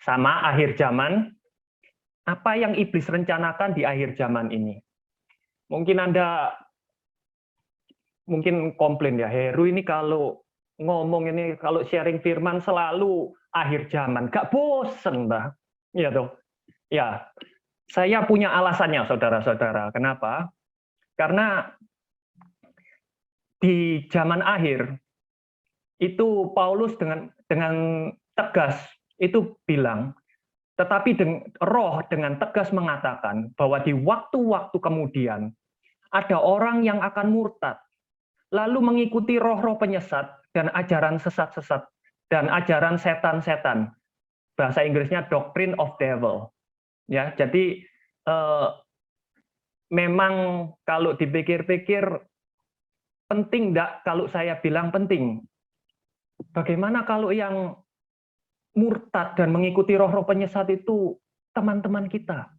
sama akhir zaman. Apa yang iblis rencanakan di akhir zaman ini? Mungkin Anda komplain ya, Heru ini kalau ngomong ini, kalau sharing firman selalu akhir zaman, gak bosen, Mbak. Iya toh? Ya, saya punya alasannya, saudara-saudara. Kenapa? Karena di zaman akhir itu Paulus dengan tegas itu bilang, tetapi Roh dengan tegas mengatakan bahwa di waktu-waktu kemudian ada orang yang akan murtad, lalu mengikuti roh-roh penyesat dan ajaran sesat-sesat dan ajaran setan-setan. Bahasa Inggrisnya doctrine of devil. Ya, jadi memang kalau dipikir-pikir penting enggak kalau saya bilang penting. Bagaimana kalau yang murtad dan mengikuti roh-roh penyesat itu teman-teman kita,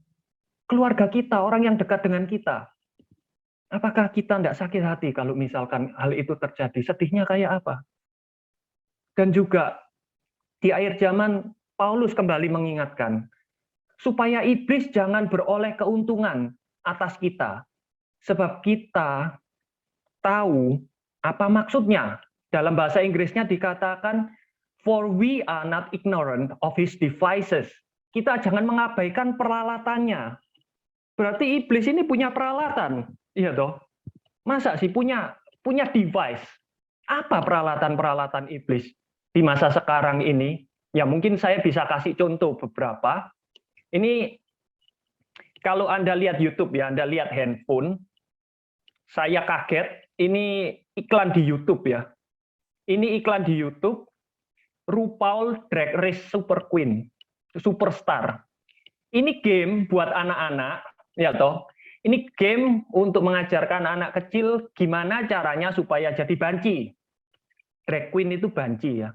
keluarga kita, orang yang dekat dengan kita? Apakah kita tidak sakit hati kalau misalkan hal itu terjadi? Sedihnya kayak apa? Dan juga di akhir zaman, Paulus kembali mengingatkan, supaya iblis jangan beroleh keuntungan atas kita. Sebab kita tahu apa maksudnya. Dalam bahasa Inggrisnya dikatakan, for we are not ignorant of his devices. Kita jangan mengabaikan peralatannya. Berarti iblis ini punya peralatan. Iya toh? Masa sih punya device? Apa peralatan-peralatan iblis di masa sekarang ini? Ya mungkin saya bisa kasih contoh beberapa. Ini kalau Anda lihat YouTube ya, Anda lihat handphone, saya kaget, ini iklan di YouTube ya. Ini iklan di YouTube, RuPaul Drag Race Super Queen, Superstar. Ini game buat anak-anak, ya toh. Ini game untuk mengajarkan anak kecil gimana caranya supaya jadi banci. Drag queen itu banci ya.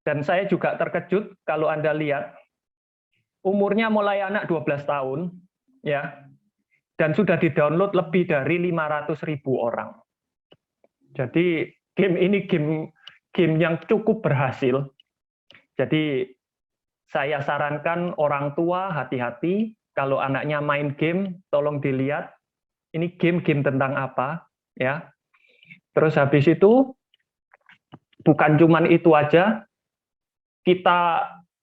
Dan saya juga terkejut kalau Anda lihat, umurnya mulai anak 12 tahun, ya, dan sudah di-download lebih dari 500.000 orang. Jadi game ini game yang cukup berhasil. Jadi saya sarankan orang tua hati-hati, kalau anaknya main game, tolong dilihat ini game-game tentang apa, ya. Terus habis itu bukan cuman itu aja,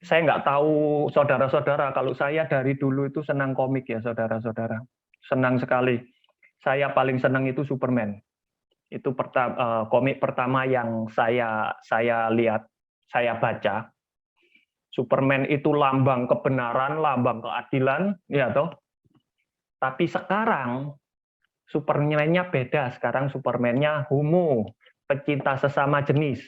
saya nggak tahu saudara-saudara, kalau saya dari dulu itu senang komik ya saudara-saudara, senang sekali. Saya paling senang itu Superman. Itu komik pertama yang saya lihat, saya baca. Superman itu lambang kebenaran, lambang keadilan, ya toh. Tapi sekarang Superman-nya beda. Sekarang Superman-nya homo, pecinta sesama jenis.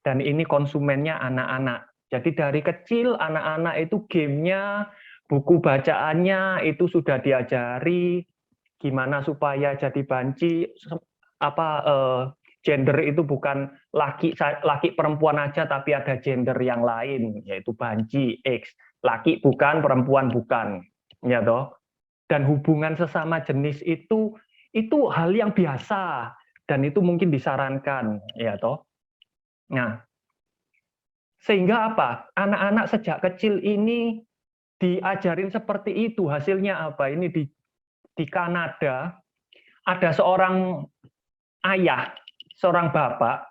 Dan ini konsumennya anak-anak. Jadi dari kecil anak-anak itu gamenya, buku bacaannya itu sudah diajari gimana supaya jadi banci. Gender itu bukan laki perempuan aja, tapi ada gender yang lain, yaitu banci, X. Laki bukan, perempuan bukan, ya toh. Dan hubungan sesama jenis itu hal yang biasa, dan itu mungkin disarankan, ya toh. Nah, sehingga apa? Anak-anak sejak kecil ini diajarin seperti itu. Hasilnya apa? Ini di Kanada ada seorang ayah, seorang bapak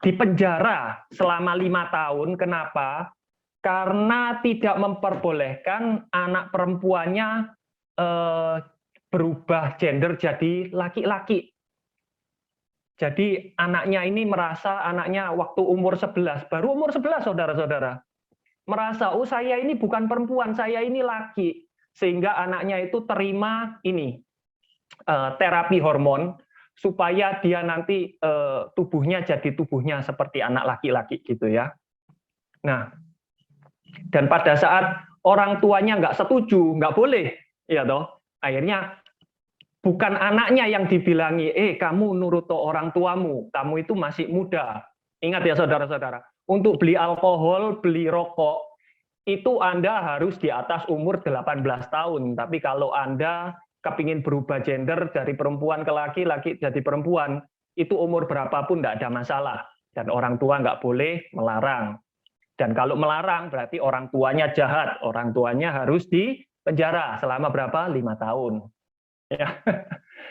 dipenjara selama 5 tahun. Kenapa? Karena tidak memperbolehkan anak perempuannya berubah gender jadi laki-laki. Jadi anaknya ini merasa, anaknya waktu umur 11, baru umur 11 saudara-saudara, merasa, oh saya ini bukan perempuan, saya ini laki. Sehingga anaknya itu terima ini, terapi hormon, supaya dia nanti tubuhnya jadi tubuhnya seperti anak laki-laki gitu ya. Nah, dan pada saat orang tuanya nggak setuju, nggak boleh, ya toh, akhirnya bukan anaknya yang dibilangi, kamu nurut orang tuamu, kamu itu masih muda. Ingat ya saudara-saudara, untuk beli alkohol, beli rokok, itu Anda harus di atas umur 18 tahun. Tapi kalau Anda kepingin berubah gender dari perempuan ke laki, laki jadi perempuan, itu umur berapapun tidak ada masalah. Dan orang tua nggak boleh melarang. Dan kalau melarang berarti orang tuanya jahat, orang tuanya harus dipenjara selama berapa? 5 tahun. Ya.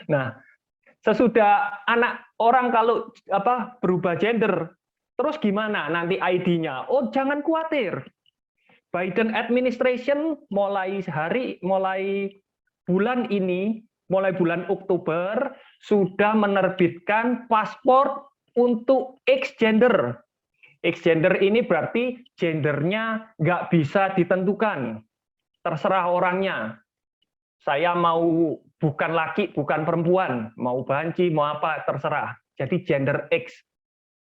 Nah, sesudah anak orang kalau berubah gender, terus gimana nanti ID-nya? Oh, jangan khawatir. Biden administration mulai bulan ini, mulai bulan Oktober sudah menerbitkan paspor untuk X gender. X gender ini berarti gendernya nggak bisa ditentukan, terserah orangnya. Saya mau bukan laki, bukan perempuan, mau banci, mau apa, terserah. Jadi gender X.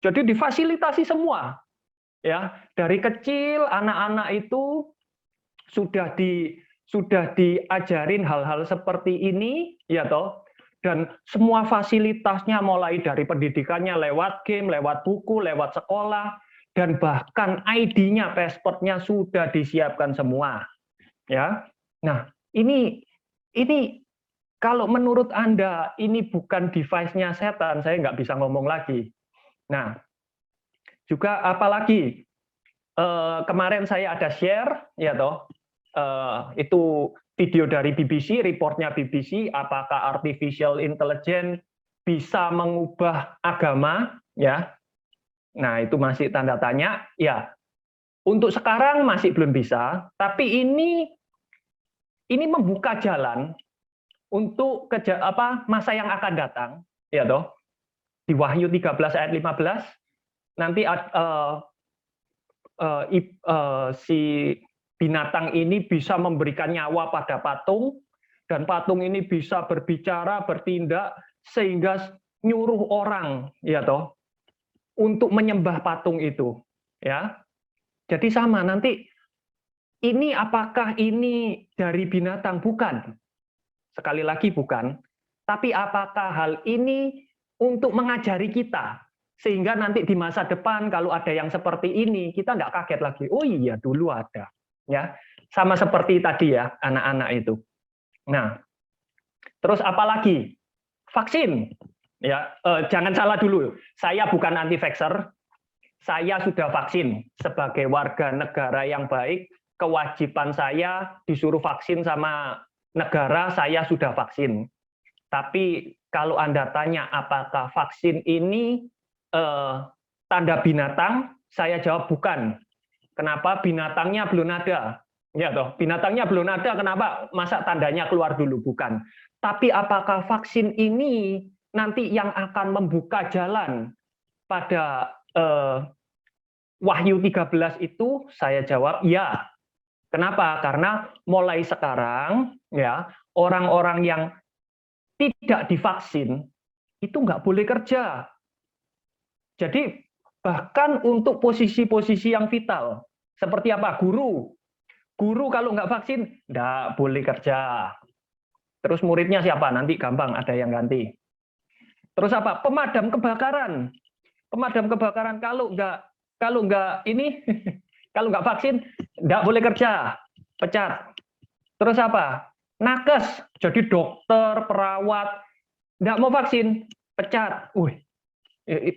Jadi difasilitasi semua, ya. Dari kecil anak-anak itu sudah diajarin hal-hal seperti ini, ya toh. Dan semua fasilitasnya mulai dari pendidikannya lewat game, lewat buku, lewat sekolah, dan bahkan ID-nya, pasportnya sudah disiapkan semua, ya. Nah, ini kalau menurut Anda ini bukan device-nya setan, saya nggak bisa ngomong lagi. Nah, juga apalagi kemarin saya ada share, ya toh, itu video dari BBC, reportnya BBC, apakah artificial intelligence bisa mengubah agama, ya. Nah, itu masih tanda tanya, ya. Untuk sekarang masih belum bisa, tapi ini membuka jalan untuk masa yang akan datang, ya toh. Di Wahyu 13 ayat 15 nanti si binatang ini bisa memberikan nyawa pada patung, dan patung ini bisa berbicara, bertindak, sehingga nyuruh orang, ya toh, untuk menyembah patung itu, ya. Jadi sama nanti ini apakah ini dari binatang? Bukan. Sekali lagi bukan. Tapi apakah hal ini untuk mengajari kita sehingga nanti di masa depan kalau ada yang seperti ini kita nggak kaget lagi. Oh iya dulu ada, ya. Sama seperti tadi ya anak-anak itu. Nah, terus apalagi vaksin. Ya, jangan salah dulu. Saya bukan anti-vaxxer. Saya sudah vaksin sebagai warga negara yang baik. Kewajiban saya disuruh vaksin sama negara, saya sudah vaksin. Tapi kalau Anda tanya apakah vaksin ini tanda binatang, saya jawab bukan. Kenapa? Binatangnya belum ada. Ya toh, binatangnya belum ada. Kenapa? Masa tandanya keluar dulu? Bukan. Tapi apakah vaksin ini nanti yang akan membuka jalan pada Wahyu 13 itu? Saya jawab ya. Kenapa? Karena mulai sekarang ya orang-orang yang tidak divaksin itu nggak boleh kerja. Jadi bahkan untuk posisi-posisi yang vital seperti apa? Guru kalau nggak vaksin nggak boleh kerja. Terus muridnya siapa? Nanti gampang ada yang ganti. Terus apa? Pemadam kebakaran kalau nggak ini kalau nggak vaksin nggak boleh kerja, pecat. Terus apa? Nakes, jadi dokter, perawat nggak mau vaksin, pecat.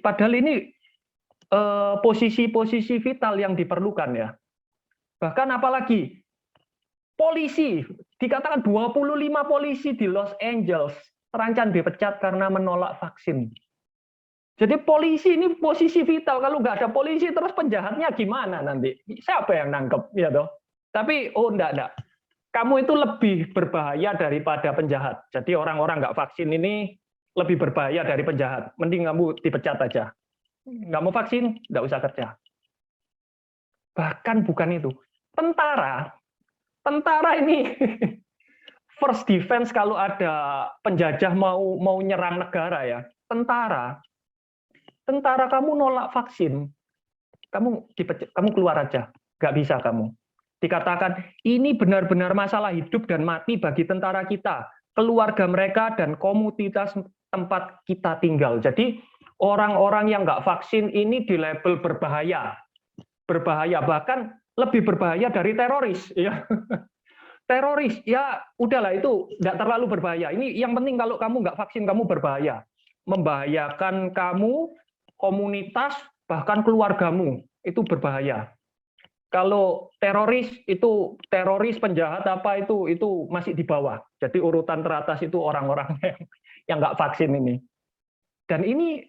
Padahal ini posisi-posisi vital yang diperlukan ya. Bahkan apalagi polisi, dikatakan 25 polisi di Los Angeles terancam dipecat karena menolak vaksin. Jadi polisi ini posisi vital, kalau nggak ada polisi terus penjahatnya gimana nanti? Siapa yang nangkep? Ya toh. Tapi enggak. Kamu itu lebih berbahaya daripada penjahat. Jadi orang-orang nggak vaksin ini lebih berbahaya dari penjahat. Mending kamu dipecat aja. Nggak mau vaksin, nggak usah kerja. Bahkan bukan itu. Tentara ini first defense kalau ada penjajah mau nyerang negara ya. Tentara kamu nolak vaksin, kamu keluar aja, nggak bisa kamu. Dikatakan ini benar-benar masalah hidup dan mati bagi tentara kita, keluarga mereka dan komunitas tempat kita tinggal. Jadi orang-orang yang nggak vaksin ini dilabel berbahaya, bahkan lebih berbahaya dari teroris. Ya. Teroris, ya udahlah itu nggak terlalu berbahaya. Ini yang penting kalau kamu nggak vaksin kamu berbahaya, membahayakan kamu, komunitas, bahkan keluargamu itu berbahaya. Kalau teroris itu teroris penjahat apa itu masih di bawah. Jadi urutan teratas itu orang-orang yang nggak vaksin ini. Dan ini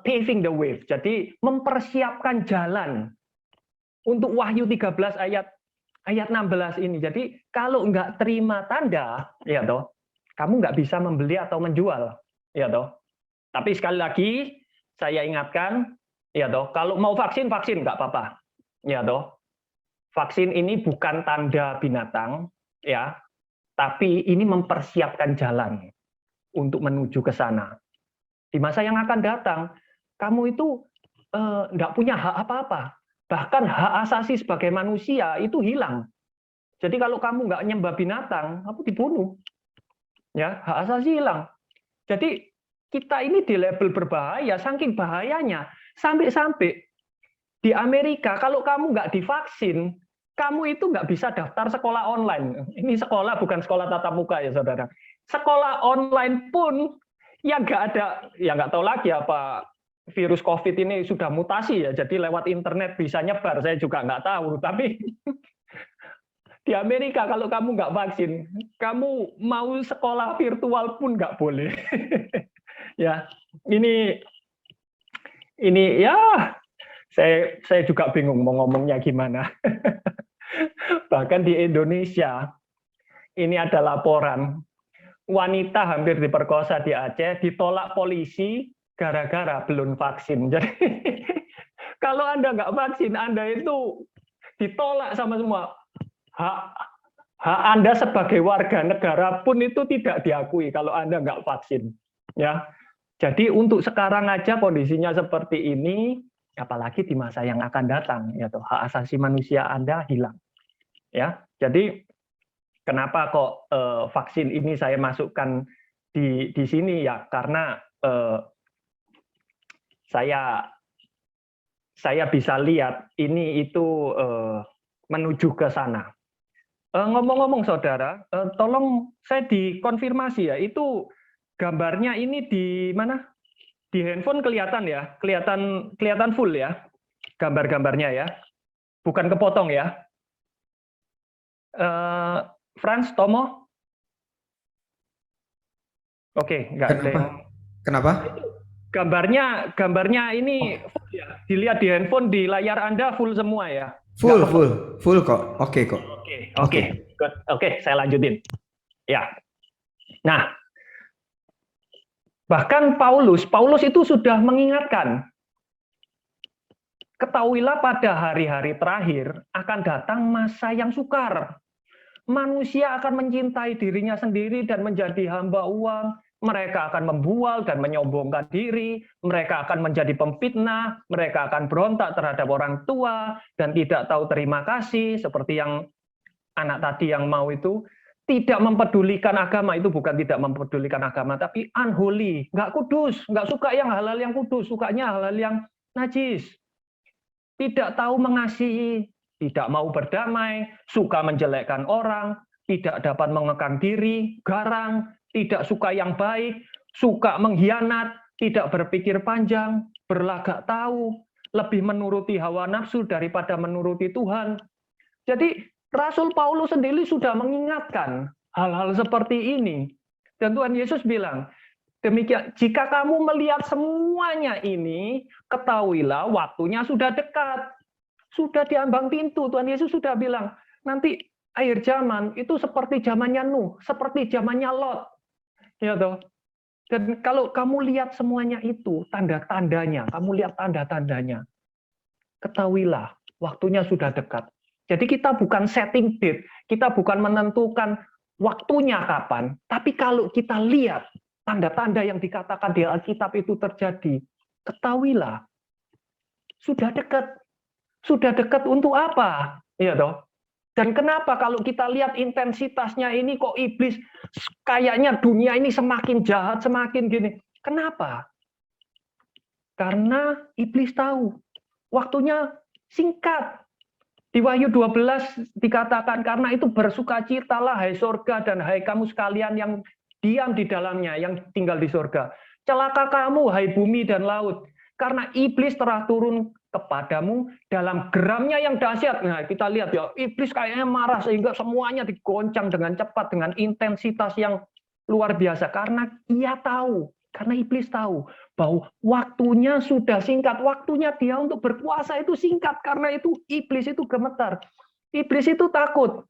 paving the way. Jadi mempersiapkan jalan untuk Wahyu 13 ayat 16 ini. Jadi kalau nggak terima tanda, ya toh, kamu nggak bisa membeli atau menjual, ya toh. Tapi sekali lagi saya ingatkan, ya toh, kalau mau vaksin nggak apa-apa, ya toh. Vaksin ini bukan tanda binatang, ya, tapi ini mempersiapkan jalan untuk menuju ke sana. Di masa yang akan datang, kamu itu nggak punya hak apa-apa. Bahkan hak asasi sebagai manusia itu hilang. Jadi kalau kamu nggak nyembah binatang, kamu dibunuh. Ya, hak asasi hilang. Jadi kita ini di label berbahaya, saking bahayanya. Sampai-sampai di Amerika, kalau kamu nggak divaksin, kamu itu nggak bisa daftar sekolah online. Ini sekolah bukan sekolah tatap muka ya saudara. Sekolah online pun yang nggak ada, ya nggak tahu lagi apa virus COVID ini sudah mutasi ya, jadi lewat internet bisa nyebar, saya juga nggak tahu. Tapi di Amerika kalau kamu nggak vaksin, kamu mau sekolah virtual pun nggak boleh. Ya, ini ya saya juga bingung mau ngomongnya gimana. Bahkan di Indonesia ini ada laporan wanita hampir diperkosa di Aceh ditolak polisi gara-gara belum vaksin. Jadi kalau Anda nggak vaksin, Anda itu ditolak sama semua. Hak Anda sebagai warga negara pun itu tidak diakui kalau Anda nggak vaksin. Ya, jadi untuk sekarang aja kondisinya seperti ini, apalagi di masa yang akan datang, ya toh, hak asasi manusia Anda hilang. Ya, jadi kenapa kok vaksin ini saya masukkan di sini ya? Karena saya bisa lihat ini itu menuju ke sana. Ngomong-ngomong saudara, tolong saya dikonfirmasi ya, itu gambarnya ini di mana? Di handphone kelihatan ya, kelihatan full ya, gambar-gambarnya ya, bukan kepotong ya. Franz, Tomo, oke, nggak ada yang. Kenapa? Gambarnya ini Oh, full ya, dilihat di handphone di layar Anda full semua ya, nggak full, kepotong. full kok. Oke kok. Oke, Oke. good. Oke, saya lanjutin. Ya, nah bahkan Paulus itu sudah mengingatkan, ketahuilah pada hari-hari terakhir akan datang masa yang sukar. Manusia akan mencintai dirinya sendiri dan menjadi hamba uang. Mereka akan membual dan menyombongkan diri. Mereka akan menjadi pemfitnah. Mereka akan berontak terhadap orang tua dan tidak tahu terima kasih. Seperti yang anak tadi yang mau itu. Tidak mempedulikan agama, itu bukan tidak mempedulikan agama, tapi unholy, nggak kudus, nggak suka yang halal yang kudus, sukanya halal yang najis. Tidak tahu mengasihi, tidak mau berdamai, suka menjelekkan orang, tidak dapat mengekang diri, garang, tidak suka yang baik, suka mengkhianat, tidak berpikir panjang, berlagak tahu, lebih menuruti hawa nafsu daripada menuruti Tuhan. Jadi Rasul Paulus sendiri sudah mengingatkan hal-hal seperti ini. Dan Tuhan Yesus bilang, demikian, jika kamu melihat semuanya ini, ketahuilah waktunya sudah dekat. Sudah diambang pintu, Tuhan Yesus sudah bilang, nanti akhir zaman itu seperti zamannya Nuh, seperti zamannya Lot. Ya toh. Dan kalau kamu lihat semuanya itu, tanda-tandanya, kamu lihat tanda-tandanya, ketahuilah waktunya sudah dekat. Jadi kita bukan setting date, kita bukan menentukan waktunya kapan, tapi kalau kita lihat tanda-tanda yang dikatakan di Alkitab itu terjadi, ketahuilah sudah dekat. Sudah dekat untuk apa? Iya toh. Dan kenapa kalau kita lihat intensitasnya ini kok iblis kayaknya dunia ini semakin jahat, semakin gini. Kenapa? Karena iblis tahu waktunya singkat. Di Wahyu 12 dikatakan, karena itu bersukacitalah hai surga dan hai kamu sekalian yang diam di dalamnya, yang tinggal di surga. Celaka kamu hai bumi dan laut, karena iblis telah turun kepadamu dalam geramnya yang dahsyat. Nah, kita lihat ya, iblis kayaknya marah sehingga semuanya digoncang dengan cepat, dengan intensitas yang luar biasa. Karena karena iblis tahu bahwa waktunya sudah singkat, waktunya dia untuk berkuasa itu singkat. Karena itu iblis itu gemetar. Iblis itu takut.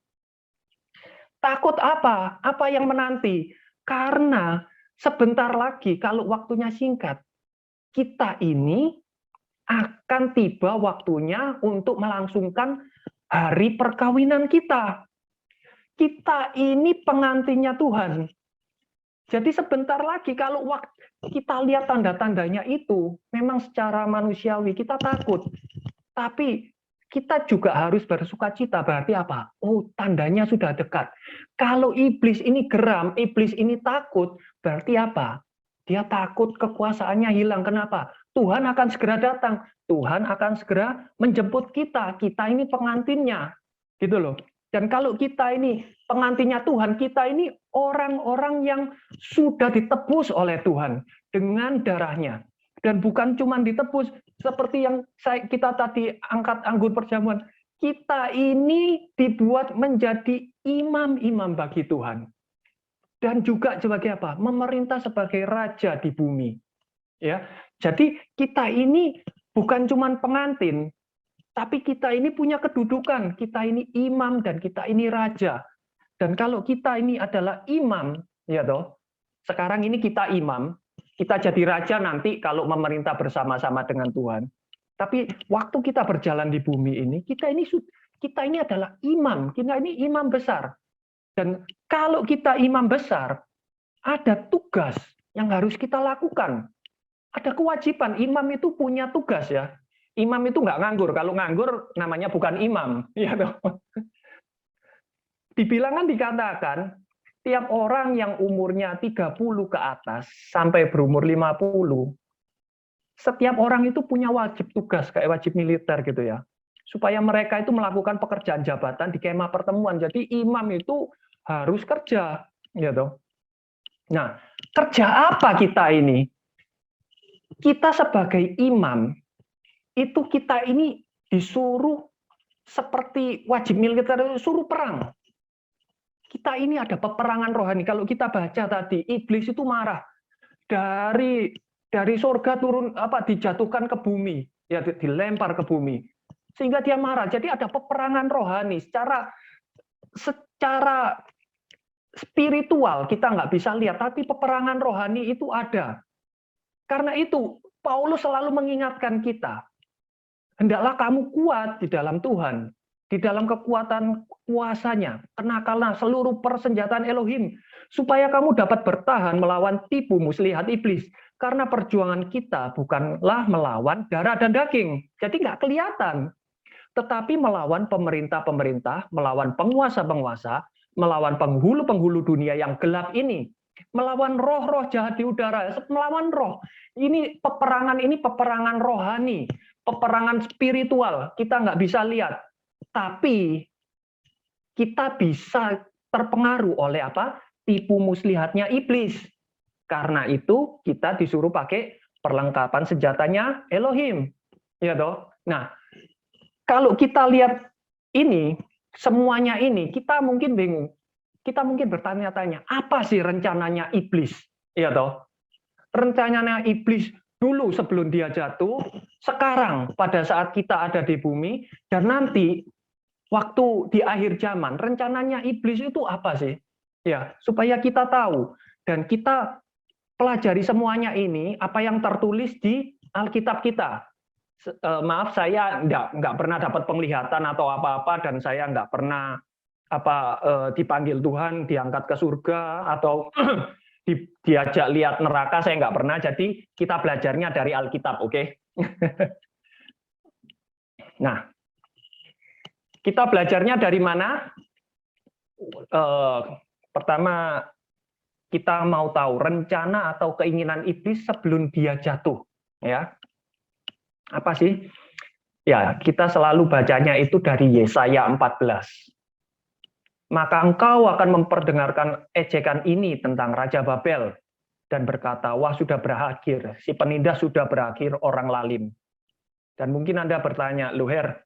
Takut apa? Apa yang menanti? Karena sebentar lagi kalau waktunya singkat, kita ini akan tiba waktunya untuk melangsungkan hari perkawinan kita. Kita ini pengantinnya Tuhan. Jadi sebentar lagi kalau kita lihat tanda-tandanya itu, memang secara manusiawi kita takut. Tapi kita juga harus bersukacita. Berarti apa? Oh, tandanya sudah dekat. Kalau iblis ini geram, iblis ini takut, berarti apa? Dia takut kekuasaannya hilang. Kenapa? Tuhan akan segera datang. Tuhan akan segera menjemput kita. Kita ini pengantinnya. Gitu loh. Dan kalau kita ini pengantinnya Tuhan, kita ini orang-orang yang sudah ditebus oleh Tuhan dengan darahnya. Dan bukan cuma ditebus, seperti yang kita tadi angkat anggur perjamuan. Kita ini dibuat menjadi imam-imam bagi Tuhan. Dan juga sebagai apa? Memerintah sebagai raja di bumi. Ya, jadi kita ini bukan cuma pengantin, tapi kita ini punya kedudukan. Kita ini imam dan kita ini raja. Dan kalau kita ini adalah imam, ya toh. Sekarang ini kita imam, kita jadi raja nanti kalau memerintah bersama-sama dengan Tuhan. Tapi waktu kita berjalan di bumi ini, kita ini adalah imam. Kita ini imam besar. Dan kalau kita imam besar, ada tugas yang harus kita lakukan. Ada kewajiban, imam itu punya tugas ya. Imam itu nggak nganggur. Kalau nganggur namanya bukan imam. Ya, di bilangan dikatakan, tiap orang yang umurnya 30 ke atas sampai berumur 50, setiap orang itu punya wajib tugas, kayak wajib militer gitu ya. Supaya mereka itu melakukan pekerjaan jabatan di kemah pertemuan. Jadi imam itu harus kerja. Gitu. Nah, kerja apa kita ini? Kita sebagai imam, itu kita ini disuruh seperti wajib militer, suruh perang. Kita ini ada peperangan rohani. Kalau kita baca tadi, iblis itu marah. Dari surga turun, dijatuhkan ke bumi, ya dilempar ke bumi. Sehingga dia marah. Jadi ada peperangan rohani. Secara spiritual kita nggak bisa lihat, tapi peperangan rohani itu ada. Karena itu Paulus selalu mengingatkan kita, hendaklah kamu kuat di dalam Tuhan, di dalam kekuatan kuasanya. Kenakanlah seluruh persenjataan Elohim, supaya kamu dapat bertahan melawan tipu muslihat iblis. Karena perjuangan kita bukanlah melawan darah dan daging, jadi nggak kelihatan. Tetapi melawan pemerintah-pemerintah, melawan penguasa-penguasa, melawan penghulu-penghulu dunia yang gelap ini, melawan roh-roh jahat di udara, melawan roh. Ini peperangan rohani, peperangan spiritual. Kita nggak bisa lihat, tapi kita bisa terpengaruh oleh apa? Tipu muslihatnya iblis. Karena itu kita disuruh pakai perlengkapan senjatanya Elohim, ya toh. Nah, kalau kita lihat ini, semuanya ini, kita mungkin bingung. Kita mungkin bertanya-tanya, apa sih rencananya iblis? Ya toh. Rencananya iblis dulu sebelum dia jatuh, sekarang pada saat kita ada di bumi, dan nanti waktu di akhir zaman, rencananya iblis itu apa sih? Ya, supaya kita tahu dan kita pelajari semuanya ini, apa yang tertulis di Alkitab kita. Maaf, saya nggak pernah dapat penglihatan atau apa-apa, dan saya nggak pernah dipanggil Tuhan, diangkat ke surga, atau diajak lihat neraka, saya nggak pernah. Jadi kita belajarnya dari Alkitab, oke? Nah, kita belajarnya dari mana? Pertama, kita mau tahu rencana atau keinginan iblis sebelum dia jatuh, ya. Apa sih? Ya, kita selalu bacanya itu dari Yesaya 14. Maka engkau akan memperdengarkan ejekan ini tentang Raja Babel dan berkata, wah sudah berakhir, si penindas sudah berakhir, orang lalim. Dan mungkin Anda bertanya, loh Her,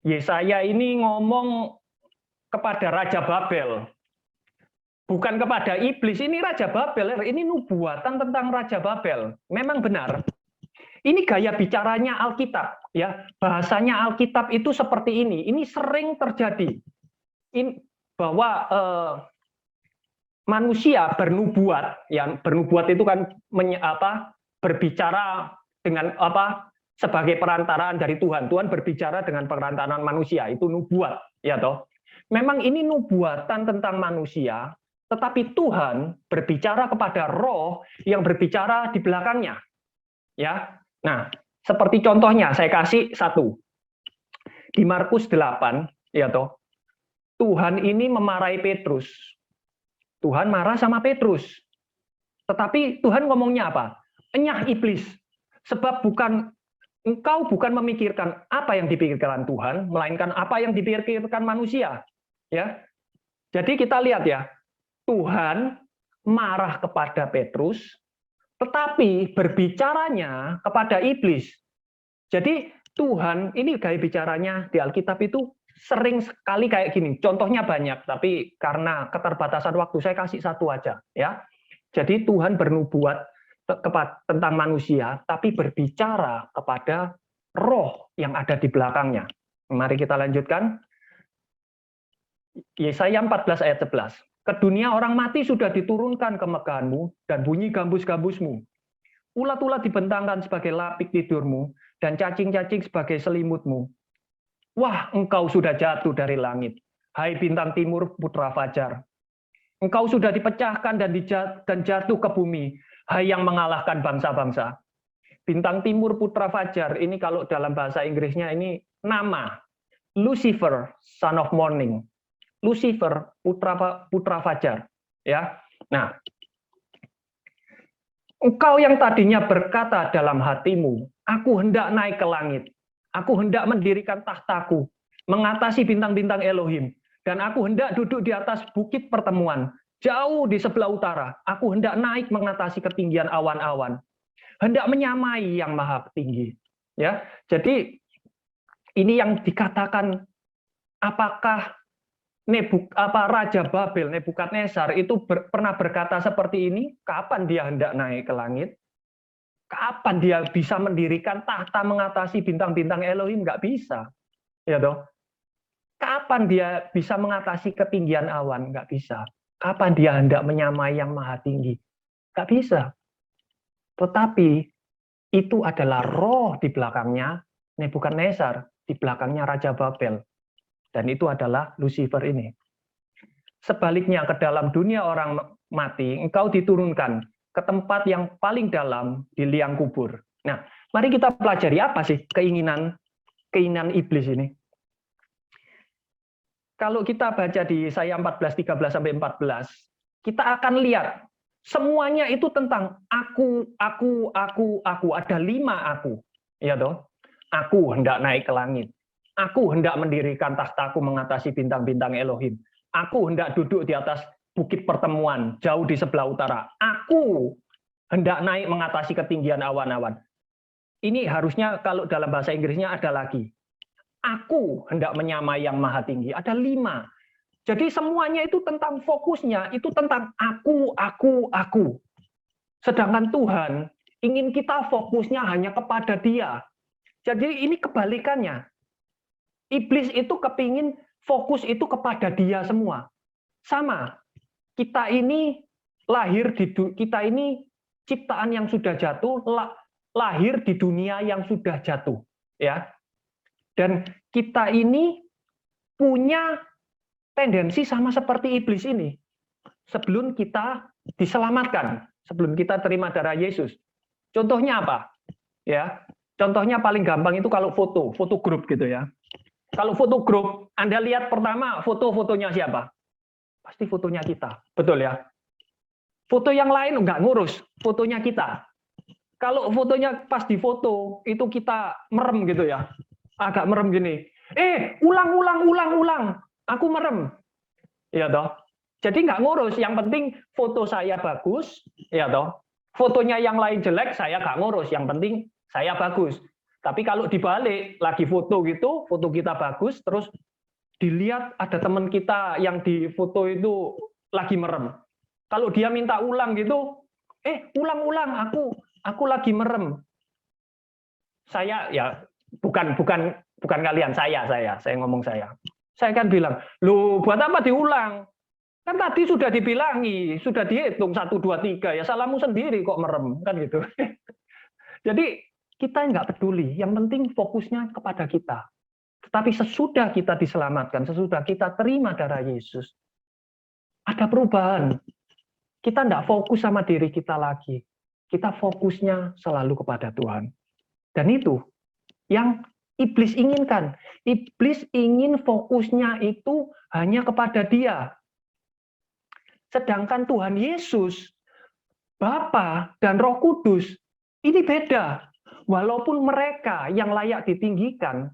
Yesaya ini ngomong kepada Raja Babel, bukan kepada iblis. Ini Raja Babel, ini nubuatan tentang Raja Babel. Memang benar. Ini gaya bicaranya Alkitab, ya. Bahasanya Alkitab itu seperti ini. Ini sering terjadi. Bahwa manusia bernubuat, yang bernubuat itu kan berbicara dengan sebagai perantaraan dari Tuhan. Tuhan berbicara dengan perantaraan manusia, itu nubuat, ya toh. Memang ini nubuatan tentang manusia, tetapi Tuhan berbicara kepada roh yang berbicara di belakangnya. Ya. Nah, seperti contohnya saya kasih satu. Di Markus 8, ya toh. Tuhan ini memarahi Petrus. Tuhan marah sama Petrus. Tetapi Tuhan ngomongnya apa? Enyah iblis. Sebab engkau bukan memikirkan apa yang dipikirkan Tuhan, melainkan apa yang dipikirkan manusia. Ya. Jadi kita lihat ya, Tuhan marah kepada Petrus, tetapi berbicaranya kepada iblis. Jadi Tuhan, ini gaya bicaranya di Alkitab itu sering sekali kayak gini. Contohnya banyak, tapi karena keterbatasan waktu saya kasih satu aja, ya. Jadi Tuhan bernubuat tentang manusia, tapi berbicara kepada roh yang ada di belakangnya. Mari kita lanjutkan. Yesaya 14 ayat 11. Ke dunia orang mati sudah diturunkan kemegahanmu dan bunyi gambus-gambusmu. Ulat-ulat dibentangkan sebagai lapik tidurmu dan cacing-cacing sebagai selimutmu. Wah, engkau sudah jatuh dari langit, hai bintang timur putra fajar. Engkau sudah dipecahkan dan jatuh ke bumi, hai yang mengalahkan bangsa-bangsa. Bintang timur putra fajar, ini kalau dalam bahasa Inggrisnya ini nama. Lucifer, son of morning. Lucifer, putra fajar. Ya. Nah, engkau yang tadinya berkata dalam hatimu, aku hendak naik ke langit. Aku hendak mendirikan tahtaku, mengatasi bintang-bintang Elohim. Dan aku hendak duduk di atas bukit pertemuan, jauh di sebelah utara. Aku hendak naik mengatasi ketinggian awan-awan. Hendak menyamai yang maha tinggi. Ya, jadi ini yang dikatakan, apakah Raja Babel, Nebukadnezar itu pernah berkata seperti ini? Kapan dia hendak naik ke langit? Kapan dia bisa mendirikan tahta mengatasi bintang-bintang Elohim? Nggak bisa. Ya toh? Kapan dia bisa mengatasi ketinggian awan? Nggak bisa. Kapan dia hendak menyamai yang maha tinggi? Nggak bisa. Tetapi itu adalah roh di belakangnya Nebukadnezar, di belakangnya Raja Babel. Dan itu adalah Lucifer ini. Sebaliknya ke dalam dunia orang mati, engkau diturunkan ke tempat yang paling dalam di liang kubur. Nah, mari kita pelajari apa sih keinginan iblis ini. Kalau kita baca di Yesaya 14, 13-14, kita akan lihat semuanya itu tentang aku. Ada 5 aku. Ya toh? Aku hendak naik ke langit. Aku hendak mendirikan tahtaku mengatasi bintang-bintang Elohim. Aku hendak duduk di atas bukit pertemuan, jauh di sebelah utara. Aku hendak naik mengatasi ketinggian awan-awan. Ini harusnya kalau dalam bahasa Inggrisnya ada lagi. Aku hendak menyamai yang maha tinggi. Ada 5. Jadi semuanya itu tentang fokusnya, itu tentang aku. Sedangkan Tuhan ingin kita fokusnya hanya kepada Dia. Jadi ini kebalikannya. Iblis itu kepingin fokus itu kepada dia semua. Sama. Kita ini kita ini ciptaan yang sudah jatuh, lahir di dunia yang sudah jatuh, ya. Dan kita ini punya tendensi sama seperti iblis ini. Sebelum kita diselamatkan, sebelum kita terima darah Yesus. Contohnya apa? Ya. Contohnya paling gampang itu kalau foto grup gitu ya. Kalau foto grup, Anda lihat pertama fotonya siapa? Pasti fotonya kita, betul ya? Foto yang lain nggak ngurus, fotonya kita. Kalau fotonya pas di foto, itu kita merem gitu ya. Agak merem gini. Ulang. Aku merem. Ya toh? Jadi nggak ngurus, yang penting foto saya bagus, ya toh? Fotonya yang lain jelek, saya nggak ngurus, yang penting saya bagus. Tapi kalau dibalik, lagi foto gitu, foto kita bagus, terus dilihat ada teman kita yang di foto itu lagi merem. Kalau dia minta ulang gitu, ulang, aku lagi merem. Saya ya bukan kalian, saya ngomong saya. Saya kan bilang, "Loh, buat apa diulang? Kan tadi sudah dibilangi, sudah dihitung 1 2 3, ya salahmu sendiri kok merem." Kan gitu. Jadi kita nggak peduli, yang penting fokusnya kepada kita. Tetapi sesudah kita diselamatkan, sesudah kita terima darah Yesus, ada perubahan. Kita nggak fokus sama diri kita lagi. Kita fokusnya selalu kepada Tuhan. Dan itu yang iblis inginkan. Iblis ingin fokusnya itu hanya kepada Dia. Sedangkan Tuhan Yesus, Bapa dan Roh Kudus, ini beda. Walaupun mereka yang layak ditinggikan,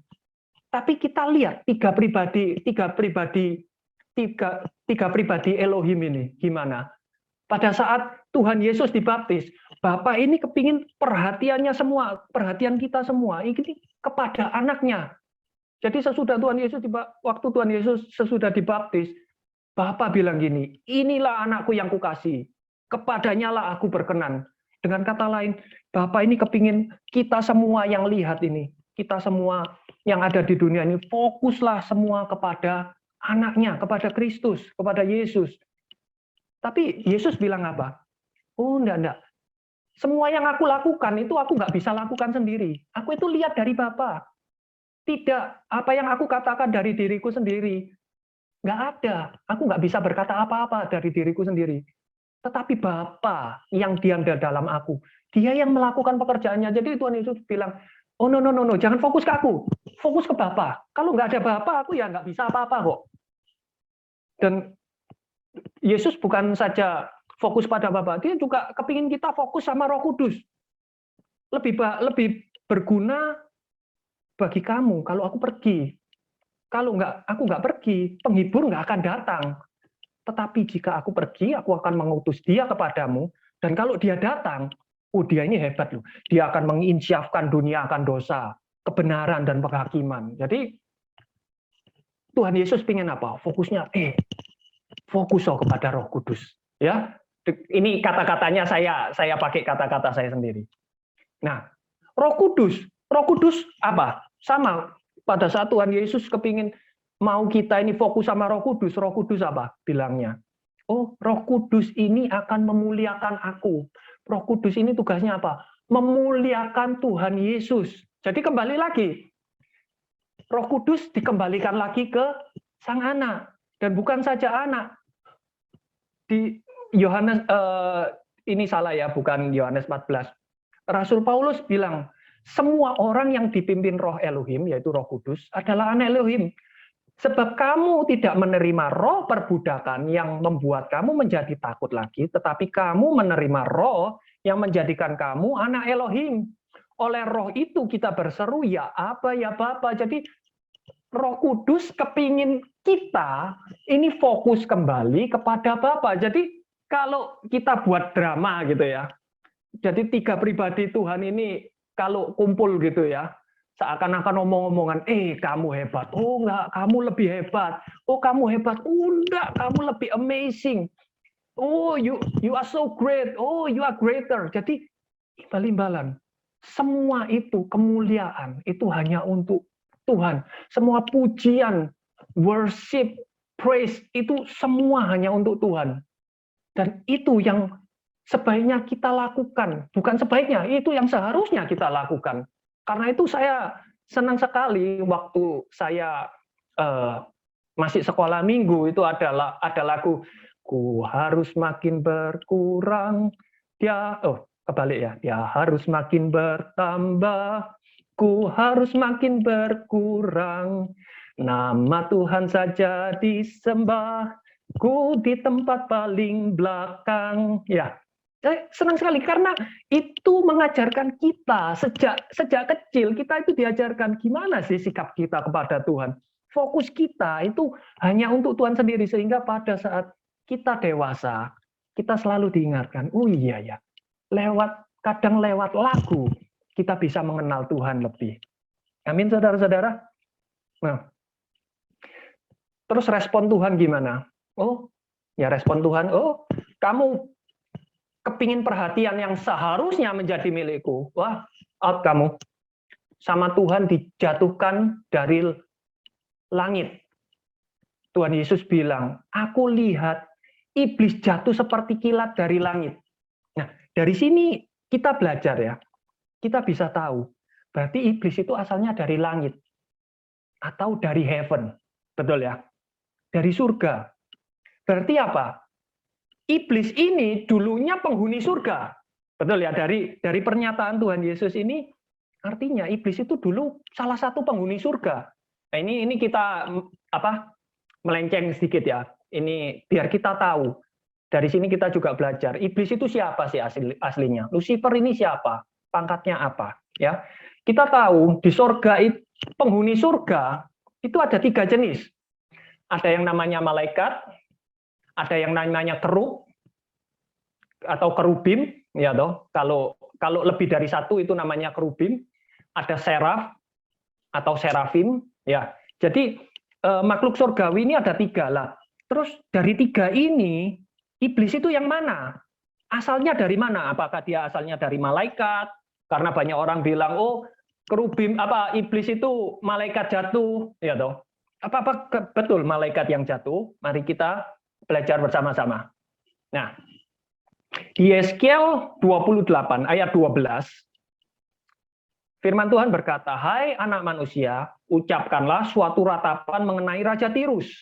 tapi kita lihat tiga pribadi Elohim ini gimana? Pada saat Tuhan Yesus dibaptis, Bapa ini kepingin perhatiannya semua, perhatian kita semua ini kepada anaknya. Jadi sesudah waktu Tuhan Yesus sesudah dibaptis, Bapa bilang gini, "Inilah anakku yang kukasihi, kepadanya lah aku berkenan." Dengan kata lain, Bapa ini kepingin kita semua yang lihat ini, kita semua yang ada di dunia ini, fokuslah semua kepada anaknya, kepada Kristus, kepada Yesus. Tapi Yesus bilang apa? Oh, enggak. Semua yang aku lakukan itu aku nggak bisa lakukan sendiri. Aku itu lihat dari Bapa. Tidak apa yang aku katakan dari diriku sendiri. Nggak ada. Aku nggak bisa berkata apa-apa dari diriku sendiri. Tetapi Bapa yang diam dalam aku, Dia yang melakukan pekerjaannya. Jadi Tuhan Yesus bilang, "Oh no, jangan fokus ke aku, fokus ke Bapa. Kalau nggak ada Bapa, aku ya nggak bisa apa-apa kok." Dan Yesus bukan saja fokus pada Bapa, Dia juga kepingin kita fokus sama Roh Kudus. Lebih berguna bagi kamu kalau aku pergi. Kalau aku nggak pergi, penghibur nggak akan datang. Tetapi jika aku pergi, aku akan mengutus Dia kepadamu. Dan kalau Dia datang, Dia ini hebat loh. Dia akan menginsyafkan dunia akan dosa, kebenaran dan penghakiman. Jadi Tuhan Yesus ingin apa? Fokusnya, fokus kepada Roh Kudus. Ya, ini kata-katanya saya pakai kata-kata saya sendiri. Nah, Roh Kudus apa? Sama. Pada saat Tuhan Yesus kepingin mau kita ini fokus sama Roh Kudus apa bilangnya? Oh, Roh Kudus ini akan memuliakan aku. Roh Kudus ini tugasnya apa? Memuliakan Tuhan Yesus. Jadi kembali lagi, Roh Kudus dikembalikan lagi ke Sang Anak. Dan bukan saja anak. Di Yohanes, ini salah ya, bukan Yohanes 14. Rasul Paulus bilang, semua orang yang dipimpin roh Elohim, yaitu Roh Kudus, adalah anak Elohim. Sebab kamu tidak menerima roh perbudakan yang membuat kamu menjadi takut lagi, tetapi kamu menerima roh yang menjadikan kamu anak Elohim. Oleh roh itu kita berseru, ya Aba, ya Bapa. Jadi Roh Kudus kepingin kita ini fokus kembali kepada Bapa. Jadi kalau kita buat drama gitu ya, jadi tiga pribadi Tuhan ini kalau kumpul gitu ya, seakan-akan omong-omongan, kamu hebat, oh enggak, kamu lebih hebat, oh kamu hebat, oh enggak, kamu lebih amazing, oh you are so great, oh you are greater. Jadi imbal-imbalan. Semua itu kemuliaan itu hanya untuk Tuhan. Semua pujian, worship, praise itu semua hanya untuk Tuhan. Dan itu yang sebaiknya kita lakukan, bukan sebaiknya, itu yang seharusnya kita lakukan. Karena itu saya senang sekali waktu saya masih sekolah minggu itu ada lagu, ku harus makin berkurang, dia harus makin bertambah, ku harus makin berkurang, nama Tuhan saja disembah, ku di tempat paling belakang. Ya, saya senang sekali karena itu mengajarkan kita sejak kecil, kita itu diajarkan gimana sih sikap kita kepada Tuhan. Fokus kita itu hanya untuk Tuhan sendiri, sehingga pada saat kita dewasa, kita selalu diingatkan, oh iya ya, kadang lewat lagu, kita bisa mengenal Tuhan lebih. Amin, saudara-saudara. Nah, terus respon Tuhan gimana? Oh, ya respon Tuhan, oh, kamu kepingin perhatian yang seharusnya menjadi milikku. Wah, out kamu. Sama Tuhan dijatuhkan dari langit. Tuhan Yesus bilang, aku lihat iblis jatuh seperti kilat dari langit. Nah, dari sini kita belajar ya. Kita bisa tahu, berarti iblis itu asalnya dari langit. Atau dari heaven. Betul ya? Dari surga. Berarti apa? Iblis ini dulunya penghuni surga. Betul ya? Dari pernyataan Tuhan Yesus ini, artinya iblis itu dulu salah satu penghuni surga. Nah, ini kita melenceng sedikit ya. Ini biar kita tahu. Dari sini kita juga belajar. Iblis itu siapa sih aslinya? Lucifer ini siapa? Pangkatnya apa? Ya, kita tahu di surga penghuni surga itu ada 3 jenis. Ada yang namanya malaikat, ada yang namanya kerub atau kerubim, ya toh. Kalau lebih dari satu itu namanya kerubim. Ada seraf atau serafim, ya. Jadi makhluk surgawi ini ada 3 lah. Terus dari 3 ini iblis itu yang mana? Asalnya dari mana? Apakah dia asalnya dari malaikat? Karena banyak orang bilang, oh, kerubim iblis itu malaikat jatuh, ya toh. Apa betul malaikat yang jatuh? Mari kita belajar bersama-sama. Nah, di Yeskiel 28 ayat 12 firman Tuhan berkata, "Hai anak manusia, ucapkanlah suatu ratapan mengenai Raja Tirus.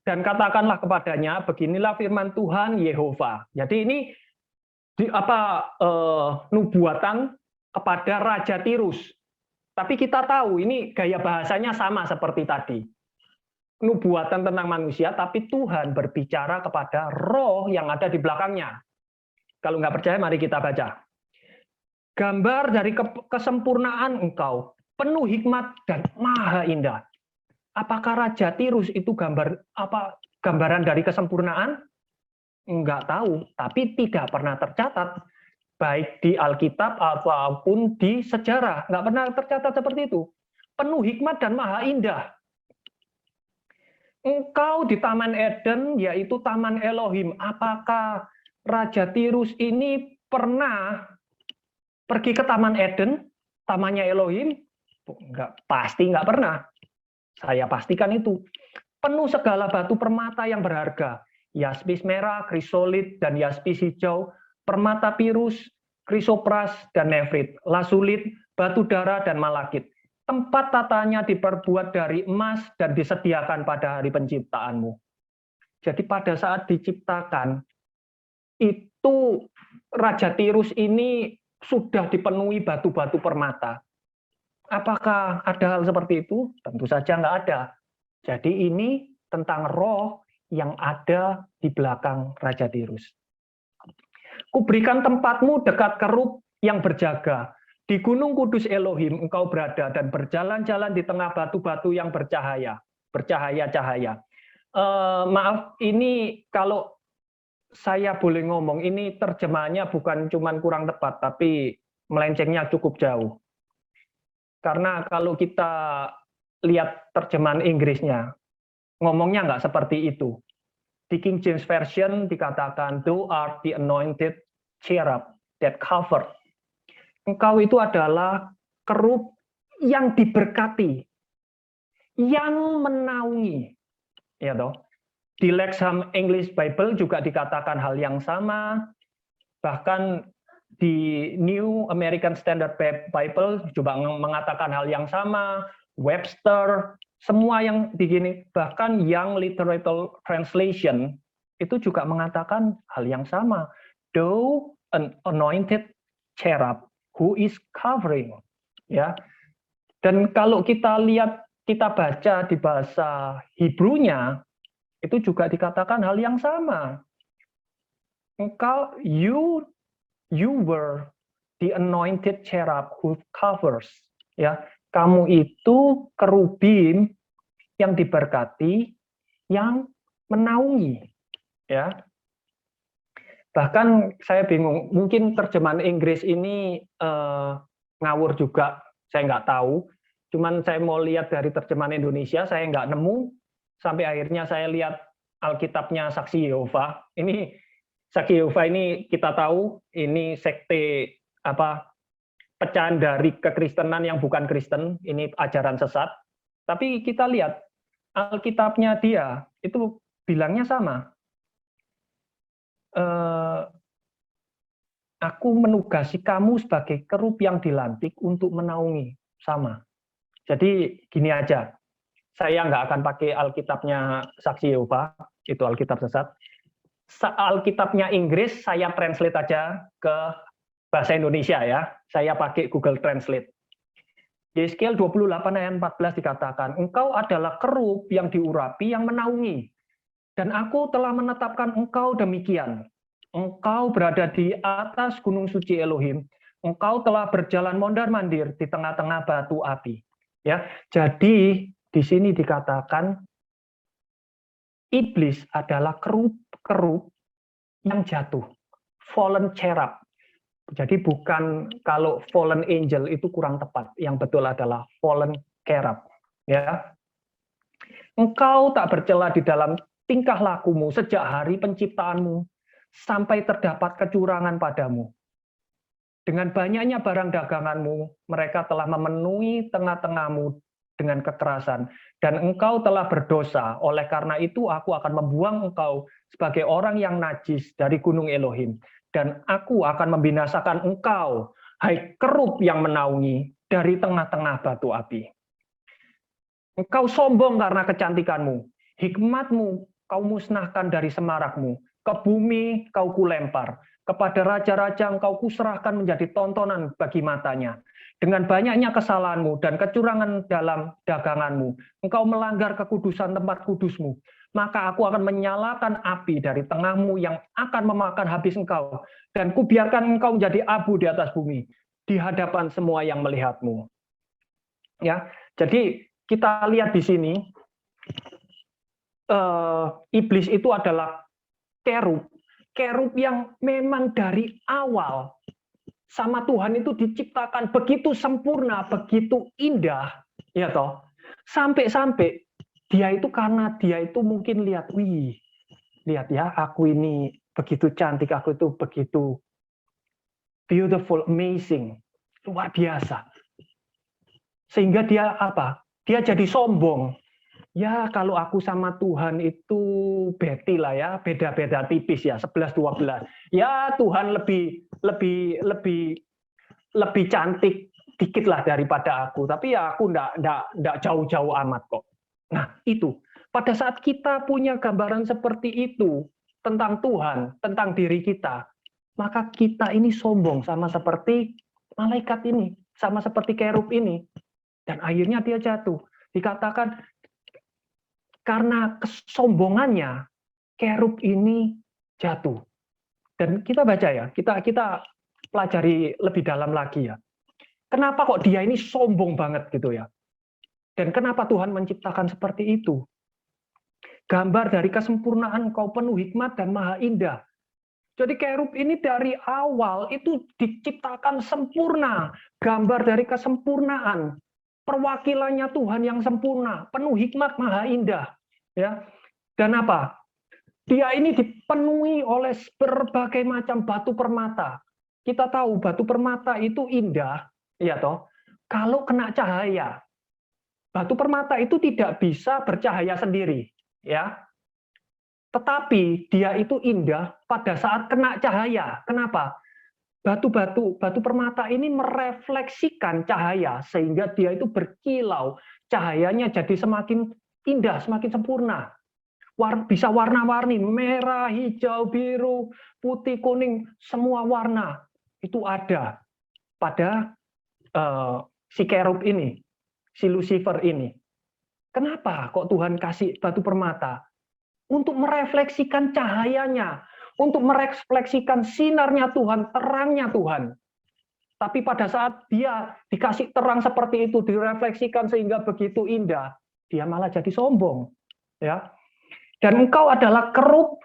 Dan katakanlah kepadanya, beginilah firman Tuhan Yehova." Jadi ini nubuatan kepada Raja Tirus. Tapi kita tahu ini gaya bahasanya sama seperti tadi. Nubuatan tentang manusia, tapi Tuhan berbicara kepada roh yang ada di belakangnya. Kalau nggak percaya, mari kita baca. Gambar dari kesempurnaan engkau, penuh hikmat dan maha indah. Apakah Raja Tirus itu gambaran dari kesempurnaan? Enggak tahu, tapi tidak pernah tercatat. Baik di Alkitab ataupun di sejarah. Enggak pernah tercatat seperti itu. Penuh hikmat dan maha indah. Engkau di Taman Eden, yaitu Taman Elohim. Apakah Raja Tirus ini pernah pergi ke Taman Eden, tamannya Elohim? Enggak, pasti enggak pernah. Saya pastikan itu. Penuh segala batu permata yang berharga. Yaspis merah, krisolit, dan yaspis hijau, permata pirus, krisopras, dan nefrit, lasulit, batu dara, dan malakit. Tempat tatanya diperbuat dari emas dan disediakan pada hari penciptaanmu. Jadi pada saat diciptakan, itu Raja Tirus ini sudah dipenuhi batu-batu permata. Apakah ada hal seperti itu? Tentu saja nggak ada. Jadi ini tentang roh yang ada di belakang Raja Tirus. Kuberikan tempatmu dekat kerub yang berjaga. Di gunung kudus Elohim engkau berada dan berjalan-jalan di tengah batu-batu yang bercahaya. Bercahaya-cahaya. Maaf, ini kalau saya boleh ngomong, ini terjemahannya bukan cuma kurang tepat, tapi melencengnya cukup jauh. Karena kalau kita lihat terjemahan Inggrisnya, ngomongnya nggak seperti itu. Di King James Version dikatakan, "Thou art the anointed cherub that covered." Engkau itu adalah kerub yang diberkati, yang menaungi. Ya toh. Di Lexham English Bible juga dikatakan hal yang sama. Bahkan di New American Standard Bible juga mengatakan hal yang sama. Webster, semua yang begini, bahkan Young Literal Translation itu juga mengatakan hal yang sama. Though an anointed cherub who is covering, ya. Dan kalau kita lihat, kita baca di bahasa Hebrew-nya, itu juga dikatakan hal yang sama. Engkau, you were the anointed cherub who covers, ya. Kamu itu kerubim yang diberkati, yang menaungi, ya. Bahkan saya bingung, mungkin terjemahan Inggris ini ngawur juga, saya nggak tahu. Cuman saya mau lihat dari terjemahan Indonesia, saya nggak nemu. Sampai akhirnya saya lihat Alkitabnya Saksi Yehova. Ini Saksi Yehova ini kita tahu ini sekte pecahan dari kekristenan yang bukan Kristen, ini ajaran sesat. Tapi kita lihat Alkitabnya dia itu bilangnya sama. Aku menugasi kamu sebagai kerub yang dilantik untuk menaungi, sama. Jadi gini aja, saya nggak akan pakai Alkitabnya Saksi Yehova, itu Alkitab sesat. Alkitabnya Inggris saya translate aja ke bahasa Indonesia ya. Saya pakai Google Translate. Yeskiel 28 ayat 14 dikatakan, engkau adalah kerub yang diurapi yang menaungi. Dan aku telah menetapkan engkau demikian. Engkau berada di atas gunung suci Elohim. Engkau telah berjalan mondar-mandir di tengah-tengah batu api. Ya, jadi di sini dikatakan iblis adalah kerub yang jatuh, fallen cherub. Jadi bukan, kalau fallen angel itu kurang tepat, yang betul adalah fallen cherub. Ya, engkau tak bercela di dalam tingkah lakumu sejak hari penciptaanmu sampai terdapat kecurangan padamu. Dengan banyaknya barang daganganmu, mereka telah memenuhi tengah-tengahmu dengan kekerasan, dan engkau telah berdosa. Oleh karena itu, aku akan membuang engkau sebagai orang yang najis dari gunung Elohim, dan aku akan membinasakan engkau, hai kerub yang menaungi, dari tengah-tengah batu api. Engkau sombong karena kecantikanmu, hikmatmu kau musnahkan dari semarakmu, ke bumi kau kulempar, kepada raja-raja engkau kuserahkan menjadi tontonan bagi matanya. Dengan banyaknya kesalahanmu dan kecurangan dalam daganganmu, engkau melanggar kekudusan tempat kudusmu, maka aku akan menyalakan api dari tengahmu yang akan memakan habis engkau, dan kubiarkan engkau menjadi abu di atas bumi, di hadapan semua yang melihatmu. Ya, jadi kita lihat di sini, iblis itu adalah kerub yang memang dari awal sama Tuhan itu diciptakan begitu sempurna, begitu indah, ya toh. Sampai-sampai dia itu, karena dia itu mungkin lihat, wih, lihat ya, aku ini begitu cantik, aku itu begitu beautiful, amazing, luar biasa. Sehingga dia apa? Dia jadi sombong. Ya, kalau aku sama Tuhan itu beti lah ya, beda-beda tipis ya, 11-12. Ya, Tuhan lebih cantik dikit lah daripada aku, tapi ya aku enggak jauh-jauh amat kok. Nah, itu. Pada saat kita punya gambaran seperti itu tentang Tuhan, tentang diri kita, maka kita ini sombong sama seperti malaikat ini, sama seperti kerub ini. Dan akhirnya dia jatuh. Dikatakan karena kesombongannya, kerub ini jatuh. Dan kita baca ya, kita pelajari lebih dalam lagi ya. Kenapa kok dia ini sombong banget gitu ya? Dan kenapa Tuhan menciptakan seperti itu? Gambar dari kesempurnaan kau penuh hikmat dan maha indah. Jadi kerub ini dari awal itu diciptakan sempurna. Gambar dari kesempurnaan. Perwakilannya Tuhan yang sempurna, penuh hikmat, maha indah, ya. Dan apa? Dia ini dipenuhi oleh berbagai macam batu permata. Kita tahu batu permata itu indah, ya toh. Kalau kena cahaya, batu permata itu tidak bisa bercahaya sendiri, ya. Tetapi dia itu indah pada saat kena cahaya. Kenapa? Batu permata ini merefleksikan cahaya sehingga dia itu berkilau, cahayanya jadi semakin indah, semakin sempurna. Bisa warna-warni, merah, hijau, biru, putih, kuning, semua warna itu ada pada si kerub ini, si Lucifer ini. Kenapa kok Tuhan kasih batu permata? Untuk merefleksikan cahayanya, untuk merefleksikan sinarnya Tuhan, terangnya Tuhan. Tapi pada saat dia dikasih terang seperti itu, direfleksikan sehingga begitu indah, dia malah jadi sombong. Ya. Dan engkau adalah kerub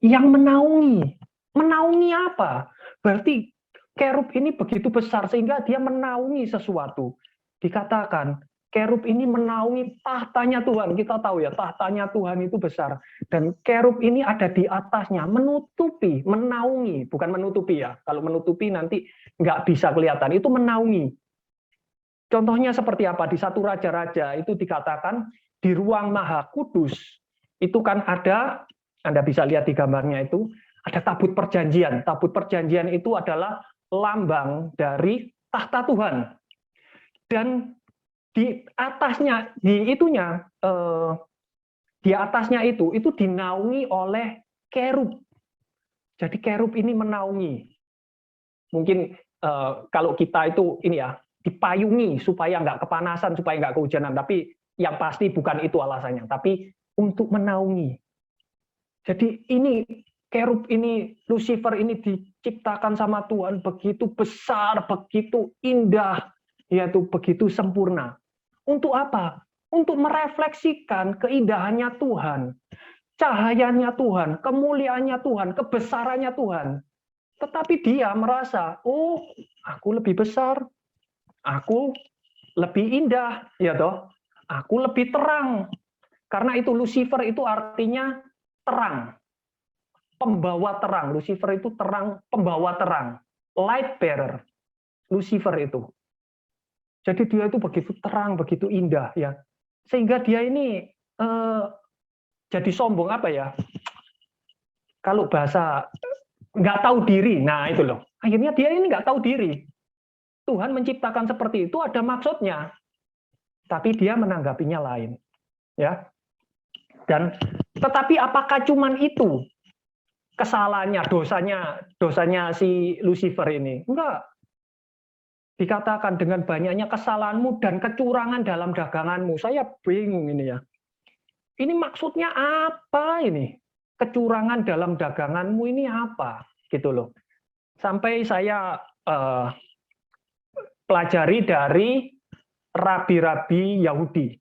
yang menaungi. Menaungi apa? Berarti kerub ini begitu besar sehingga dia menaungi sesuatu. Dikatakan kerub ini menaungi tahtanya Tuhan. Kita tahu ya, tahtanya Tuhan itu besar. Dan kerub ini ada di atasnya, menutupi, menaungi. Bukan menutupi ya, kalau menutupi nanti nggak bisa kelihatan. Itu menaungi. Contohnya seperti apa? Di 1 Raja-Raja itu dikatakan, di ruang Maha Kudus, itu kan ada, Anda bisa lihat di gambarnya itu, ada tabut perjanjian. Tabut perjanjian itu adalah lambang dari tahta Tuhan. Dan di atasnya, di atasnya itu dinaungi oleh kerub. Jadi kerub ini menaungi. Mungkin kalau kita itu ini ya dipayungi supaya nggak kepanasan, supaya nggak kehujanan. Tapi yang pasti bukan itu alasannya. Tapi untuk menaungi. Jadi ini kerub ini, Lucifer ini diciptakan sama Tuhan begitu besar, begitu indah, yaitu begitu sempurna. Untuk apa? Untuk merefleksikan keindahannya Tuhan, cahayanya Tuhan, kemuliaannya Tuhan, kebesarannya Tuhan. Tetapi dia merasa, oh, aku lebih besar, aku lebih indah, ya toh, aku lebih terang. Karena itu Lucifer itu artinya terang, pembawa terang. Lucifer itu terang, pembawa terang, light bearer. Lucifer itu. Jadi dia itu begitu terang, begitu indah ya. Sehingga dia ini jadi sombong apa ya? Kalau bahasa nggak tahu diri. Nah, itu loh. Akhirnya dia ini nggak tahu diri. Tuhan menciptakan seperti itu ada maksudnya. Tapi dia menanggapinya lain. Ya. Dan tetapi apakah cuman itu kesalahannya, dosanya si Lucifer ini? Enggak. Dikatakan dengan banyaknya kesalahanmu dan kecurangan dalam daganganmu. Saya bingung ini ya. Ini maksudnya apa ini? Kecurangan dalam daganganmu ini apa? Gitu loh. Sampai saya pelajari dari rabi-rabi Yahudi.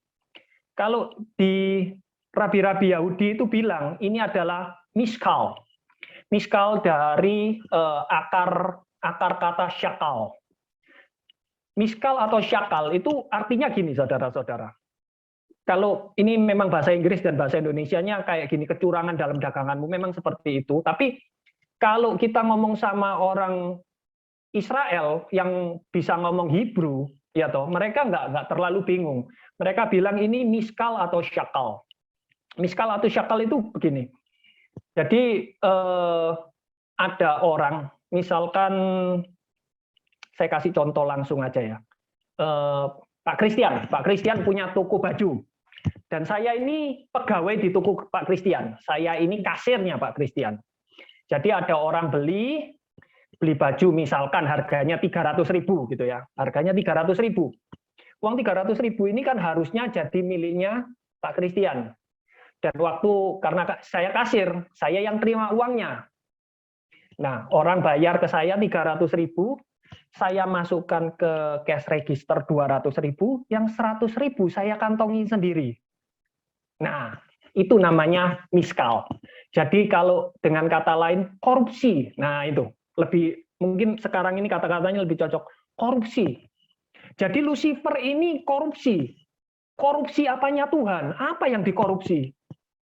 Kalau di rabi-rabi Yahudi itu bilang ini adalah miskal. Miskal dari akar kata syakal. Miskal atau syakal itu artinya gini, saudara-saudara. Kalau ini memang bahasa Inggris dan bahasa Indonesianya kayak gini, kecurangan dalam daganganmu, memang seperti itu. Tapi kalau kita ngomong sama orang Israel yang bisa ngomong Hebrew, ya toh, mereka nggak terlalu bingung. Mereka bilang ini miskal atau syakal. Miskal atau syakal itu begini. Jadi ada orang, misalkan saya kasih contoh langsung aja ya. Pak Christian punya toko baju. Dan saya ini pegawai di toko Pak Christian. Saya ini kasirnya Pak Christian. Jadi ada orang beli baju misalkan harganya 300.000 gitu ya. Harganya 300.000. Uang 300.000 ini kan harusnya jadi miliknya Pak Christian. Dan karena saya kasir, saya yang terima uangnya. Nah, orang bayar ke saya 300.000, saya masukkan ke cash register 200.000, yang 100.000 saya kantongi sendiri. Nah, itu namanya miskal. Jadi kalau dengan kata lain korupsi. Nah, itu lebih mungkin sekarang ini kata-katanya lebih cocok, korupsi. Jadi Lucifer ini korupsi. Korupsi apanya Tuhan? Apa yang dikorupsi?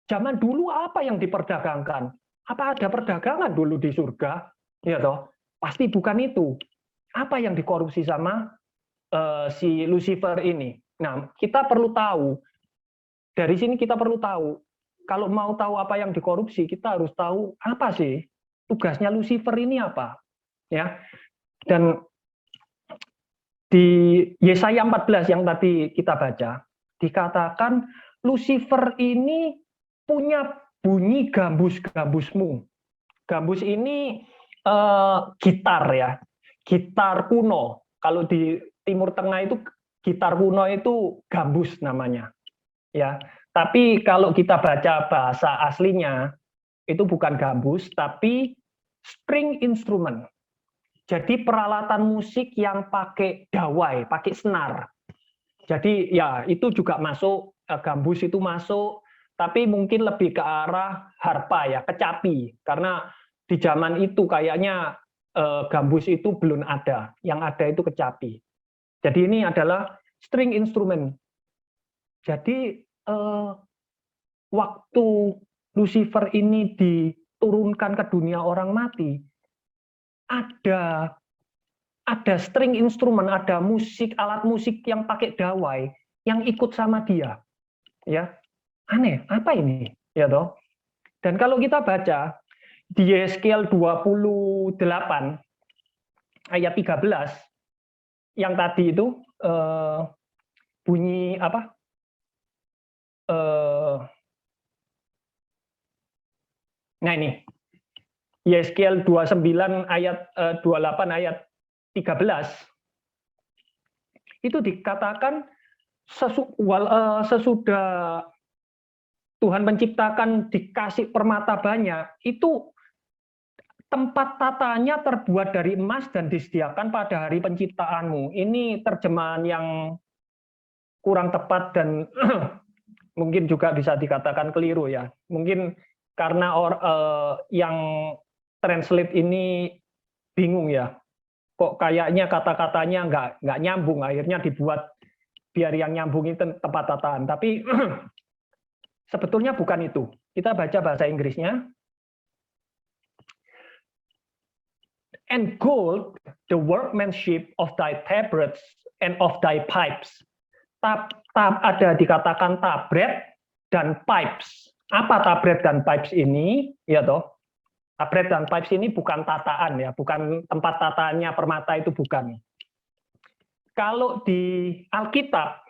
Zaman dulu apa yang diperdagangkan? Apa ada perdagangan dulu di surga? Ya toh, pasti bukan itu. Apa yang dikorupsi sama si Lucifer ini? Nah, kita perlu tahu. Dari sini kita perlu tahu. Kalau mau tahu apa yang dikorupsi, kita harus tahu apa sih tugasnya Lucifer ini apa. Ya. Dan di Yesaya 14 yang tadi kita baca, dikatakan Lucifer ini punya bunyi gambus-gambusmu. Gambus ini gitar ya, gitar kuno. Kalau di Timur Tengah itu gitar kuno itu gambus namanya. Ya, tapi kalau kita baca bahasa aslinya itu bukan gambus, tapi string instrument. Jadi peralatan musik yang pakai dawai, pakai senar. Jadi ya itu juga masuk, gambus itu masuk. Tapi mungkin lebih ke arah harpa ya, kecapi. Karena di zaman itu kayaknya gambus itu belum ada, yang ada itu kecapi. Jadi ini adalah string instrument. Jadi waktu Lucifer ini diturunkan ke dunia orang mati, ada string instrumen, ada musik, alat musik yang pakai dawai yang ikut sama dia. Ya, aneh, apa ini? Ya toh. Dan kalau kita baca di Yeskiel 28 ayat 13 yang tadi itu bunyi apa? Nah ini Yeskiel 29 ayat 28 ayat 13 itu dikatakan sesudah Tuhan menciptakan dikasih permata banyak, itu tempat tatanya terbuat dari emas dan disediakan pada hari penciptaanmu. Ini terjemahan yang kurang tepat dan mungkin juga bisa dikatakan keliru ya. Mungkin karena yang translate ini bingung ya. Kok kayaknya kata-katanya nggak nyambung, akhirnya dibuat biar yang nyambung itu tepat tataan. Tapi sebetulnya bukan itu. Kita baca bahasa Inggrisnya. And gold, the workmanship of thy tabrets and of thy pipes. Ada dikatakan tabret dan pipes. Apa tabret dan pipes ini? Ya toh. Tabret dan pipes ini bukan tataan ya, bukan tempat tataannya permata, itu bukan. Kalau di Alkitab,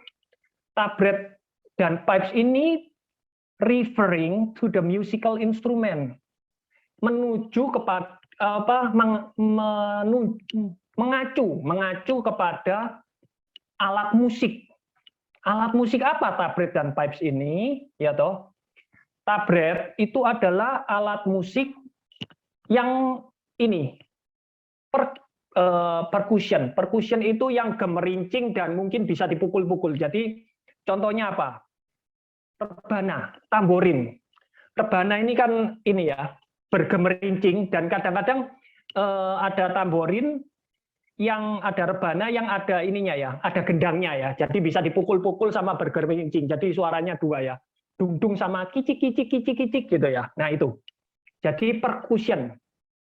tabret dan pipes ini referring to the musical instrument, menuju kepada mengacu kepada alat musik. Alat musik apa tabret dan pipes ini? Ya toh. Tabret itu adalah alat musik yang ini percussion. Percussion itu yang gemerincing dan mungkin bisa dipukul-pukul. Jadi contohnya apa? Rebana, tamborin. Rebana ini kan ini ya, bergemerincing, dan kadang-kadang ada tamborin yang ada rebana yang ada ininya ya, ada gendangnya ya. Jadi bisa dipukul-pukul sama bergemerincing. Jadi suaranya dua ya. Dung-dung sama kicik-kicik gitu ya. Nah, itu. Jadi percussion,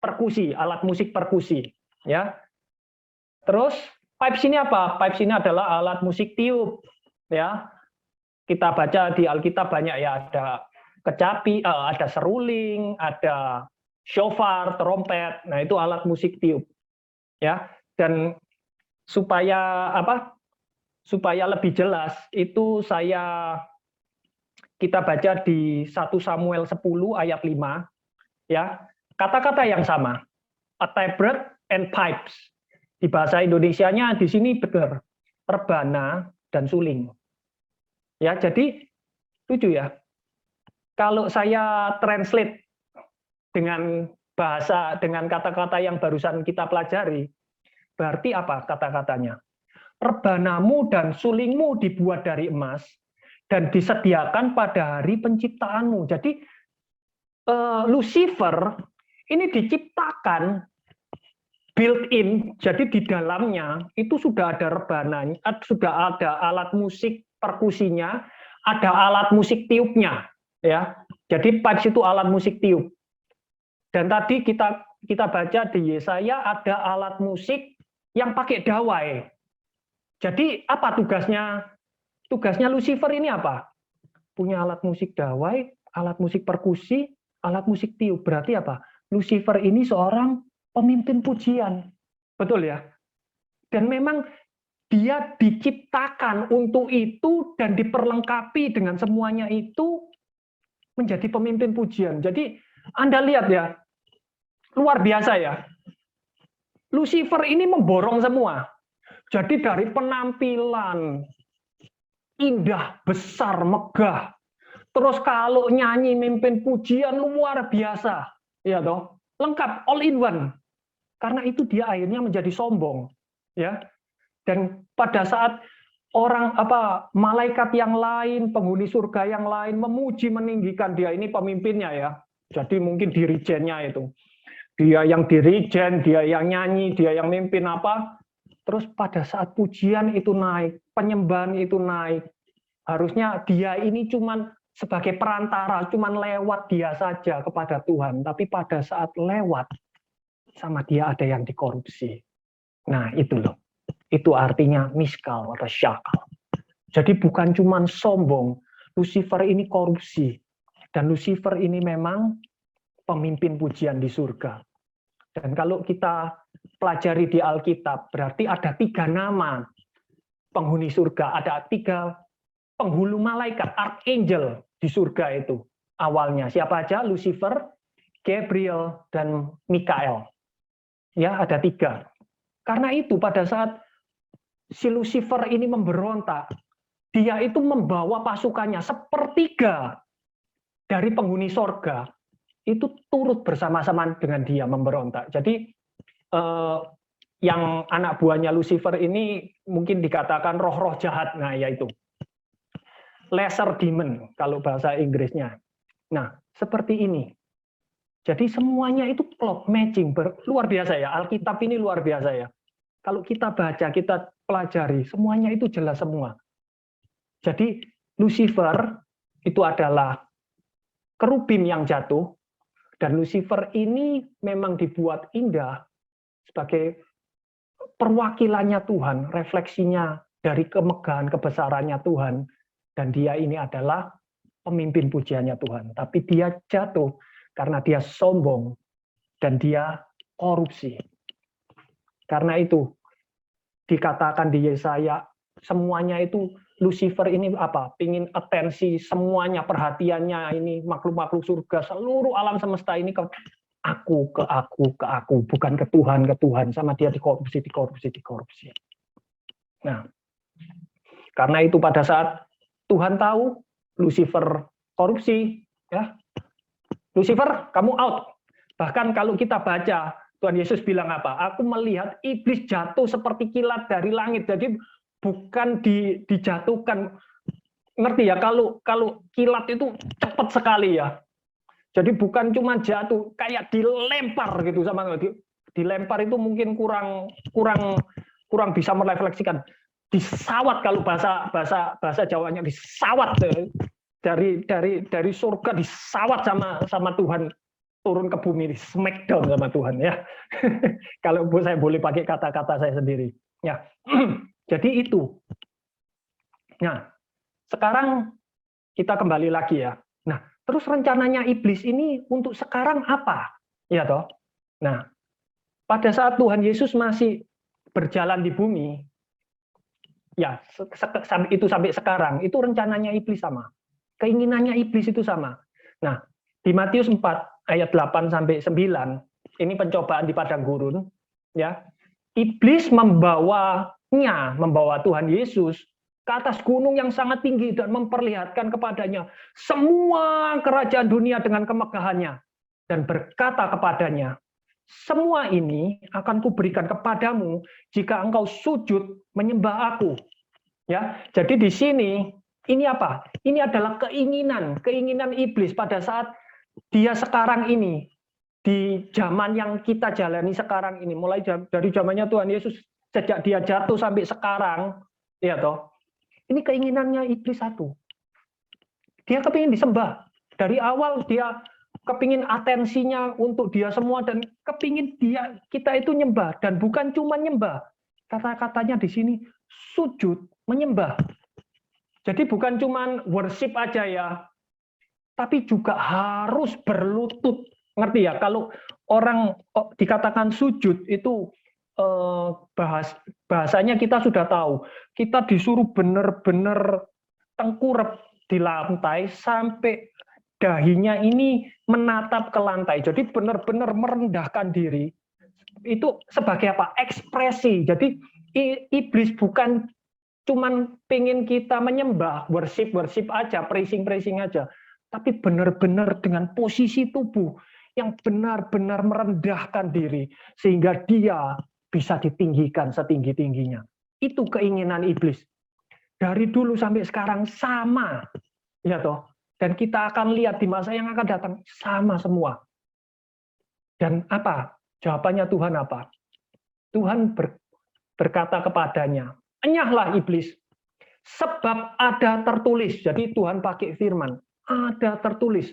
perkusi, alat musik perkusi, ya. Terus pipes ini apa? Pipes ini adalah alat musik tiup, ya. Kita baca di Alkitab banyak ya, ada kecapi, ada seruling, ada shofar, trompet. Nah, itu alat musik tiup, ya. Dan supaya apa? Supaya lebih jelas, itu kita baca di 1 Samuel 10 ayat 5, ya. Kata-kata yang sama, a tabret and pipes. Di bahasa Indonesianya di sini benar, rebana dan suling. Ya, jadi lucu ya. Kalau saya translate dengan bahasa, dengan kata-kata yang barusan kita pelajari, berarti apa kata-katanya? Rebanamu dan sulingmu dibuat dari emas dan disediakan pada hari penciptaanmu. Jadi Lucifer ini diciptakan built-in, jadi di dalamnya itu sudah ada rebananya, sudah ada alat musik perkusinya, ada alat musik tiupnya, ya. Jadi pipes itu alat musik tiup. Dan tadi kita baca di Yesaya ada alat musik yang pakai dawai. Jadi apa tugasnya? Tugasnya Lucifer ini apa? Punya alat musik dawai, alat musik perkusi, alat musik tiup. Berarti apa? Lucifer ini seorang pemimpin pujian. Betul ya? Dan memang dia diciptakan untuk itu dan diperlengkapi dengan semuanya itu menjadi pemimpin pujian. Jadi Anda lihat ya, luar biasa ya. Lucifer ini memborong semua. Jadi dari penampilan indah, besar, megah. Terus kalau nyanyi mimpin pujian luar biasa. Ya toh, lengkap, all in one. Karena itu dia akhirnya menjadi sombong, ya. Dan pada saat malaikat yang lain, penghuni surga yang lain memuji meninggikan dia, ini pemimpinnya ya. Jadi mungkin dirijennya itu. Dia yang dirijen, dia yang nyanyi, dia yang mimpin apa. Terus pada saat pujian itu naik, penyembahan itu naik, harusnya dia ini cuman sebagai perantara, cuman lewat dia saja kepada Tuhan. Tapi pada saat lewat, sama dia ada yang dikorupsi. Nah itu loh, itu artinya miskal atau syakal. Jadi bukan cuman sombong, Lucifer ini korupsi. Dan Lucifer ini memang pemimpin pujian di surga. Dan kalau kita pelajari di Alkitab, berarti ada 3 nama penghuni surga. Ada 3 penghulu malaikat, archangel di surga itu. Awalnya siapa aja? Lucifer, Gabriel, dan Mikael. Ya, ada 3. Karena itu pada saat si Lucifer ini memberontak, dia itu membawa pasukannya 1/3 dari penghuni sorga itu turut bersama-sama dengan dia memberontak. Jadi yang anak buahnya Lucifer ini mungkin dikatakan roh-roh jahat. Nah, yaitu lesser demon kalau bahasa Inggrisnya. Nah, seperti ini. Jadi semuanya itu klop matching, luar biasa ya. Alkitab ini luar biasa ya. Kalau kita baca, kita pelajari, semuanya itu jelas semua. Jadi Lucifer itu adalah kerubim yang jatuh, dan Lucifer ini memang dibuat indah sebagai perwakilannya Tuhan, refleksinya dari kemegahan kebesarannya Tuhan, dan dia ini adalah pemimpin pujiannya Tuhan. Tapi dia jatuh karena dia sombong dan dia korupsi. Karena itu dikatakan di Yesaya, semuanya itu Lucifer ini apa? Pingin atensi semuanya, perhatiannya ini makhluk-makhluk surga, seluruh alam semesta ini ke aku, bukan ke Tuhan, sama dia dikorupsi. Nah, karena itu pada saat Tuhan tahu Lucifer korupsi, ya, Lucifer, kamu out. Bahkan kalau kita baca, Tuhan Yesus bilang apa? Aku melihat iblis jatuh seperti kilat dari langit. Jadi bukan dijatuhkan, ngerti ya? Kalau kilat itu cepat sekali ya. Jadi bukan cuma jatuh, kayak dilempar gitu sama dilempar itu mungkin kurang bisa merefleksikan. Disawat kalau bahasa Jawanya, disawat dari surga, disawat sama Tuhan, turun ke bumi, di smackdown sama Tuhan ya. Kalau saya boleh pakai kata-kata saya sendiri ya. Jadi itu. Nah, sekarang kita kembali lagi ya. Nah, terus rencananya iblis ini untuk sekarang apa? Ya toh. Nah, pada saat Tuhan Yesus masih berjalan di bumi, ya itu sampai sekarang, itu rencananya iblis sama. Keinginannya iblis itu sama. Nah, di Matius 4 ayat 8 sampai 9, ini pencobaan di padang gurun, ya. Iblis membawa Tuhan Yesus ke atas gunung yang sangat tinggi dan memperlihatkan kepadanya semua kerajaan dunia dengan kemegahannya, dan berkata kepadanya, semua ini akan kuberikan kepadamu jika engkau sujud menyembah aku. Ya, jadi di sini ini apa? Ini adalah keinginan iblis pada saat dia sekarang ini, di zaman yang kita jalani sekarang ini, mulai dari zamannya Tuhan Yesus, sejak dia jatuh sampai sekarang, ya toh. Ini keinginannya iblis satu. Dia kepingin disembah. Dari awal dia kepingin atensinya untuk dia semua, dan kepingin kita itu nyembah, dan bukan cuma nyembah. Kata-katanya di sini sujud, menyembah. Jadi bukan cuma worship aja ya, tapi juga harus berlutut. Ngerti ya? Kalau orang dikatakan sujud itu bahasanya kita sudah tahu. Kita disuruh benar-benar tengkurap di lantai sampai dahinya ini menatap ke lantai. Jadi benar-benar merendahkan diri. Itu sebagai apa? Ekspresi. Jadi iblis bukan cuman pengen kita menyembah, worship aja, praising aja, tapi benar-benar dengan posisi tubuh yang benar-benar merendahkan diri sehingga dia bisa ditinggikan setinggi-tingginya. Itu keinginan iblis. Dari dulu sampai sekarang sama. Ya toh. Dan kita akan lihat di masa yang akan datang sama semua. Dan apa? Jawabannya Tuhan apa? Tuhan berkata kepadanya, "Enyahlah iblis, sebab ada tertulis." Jadi Tuhan pakai firman, ada tertulis.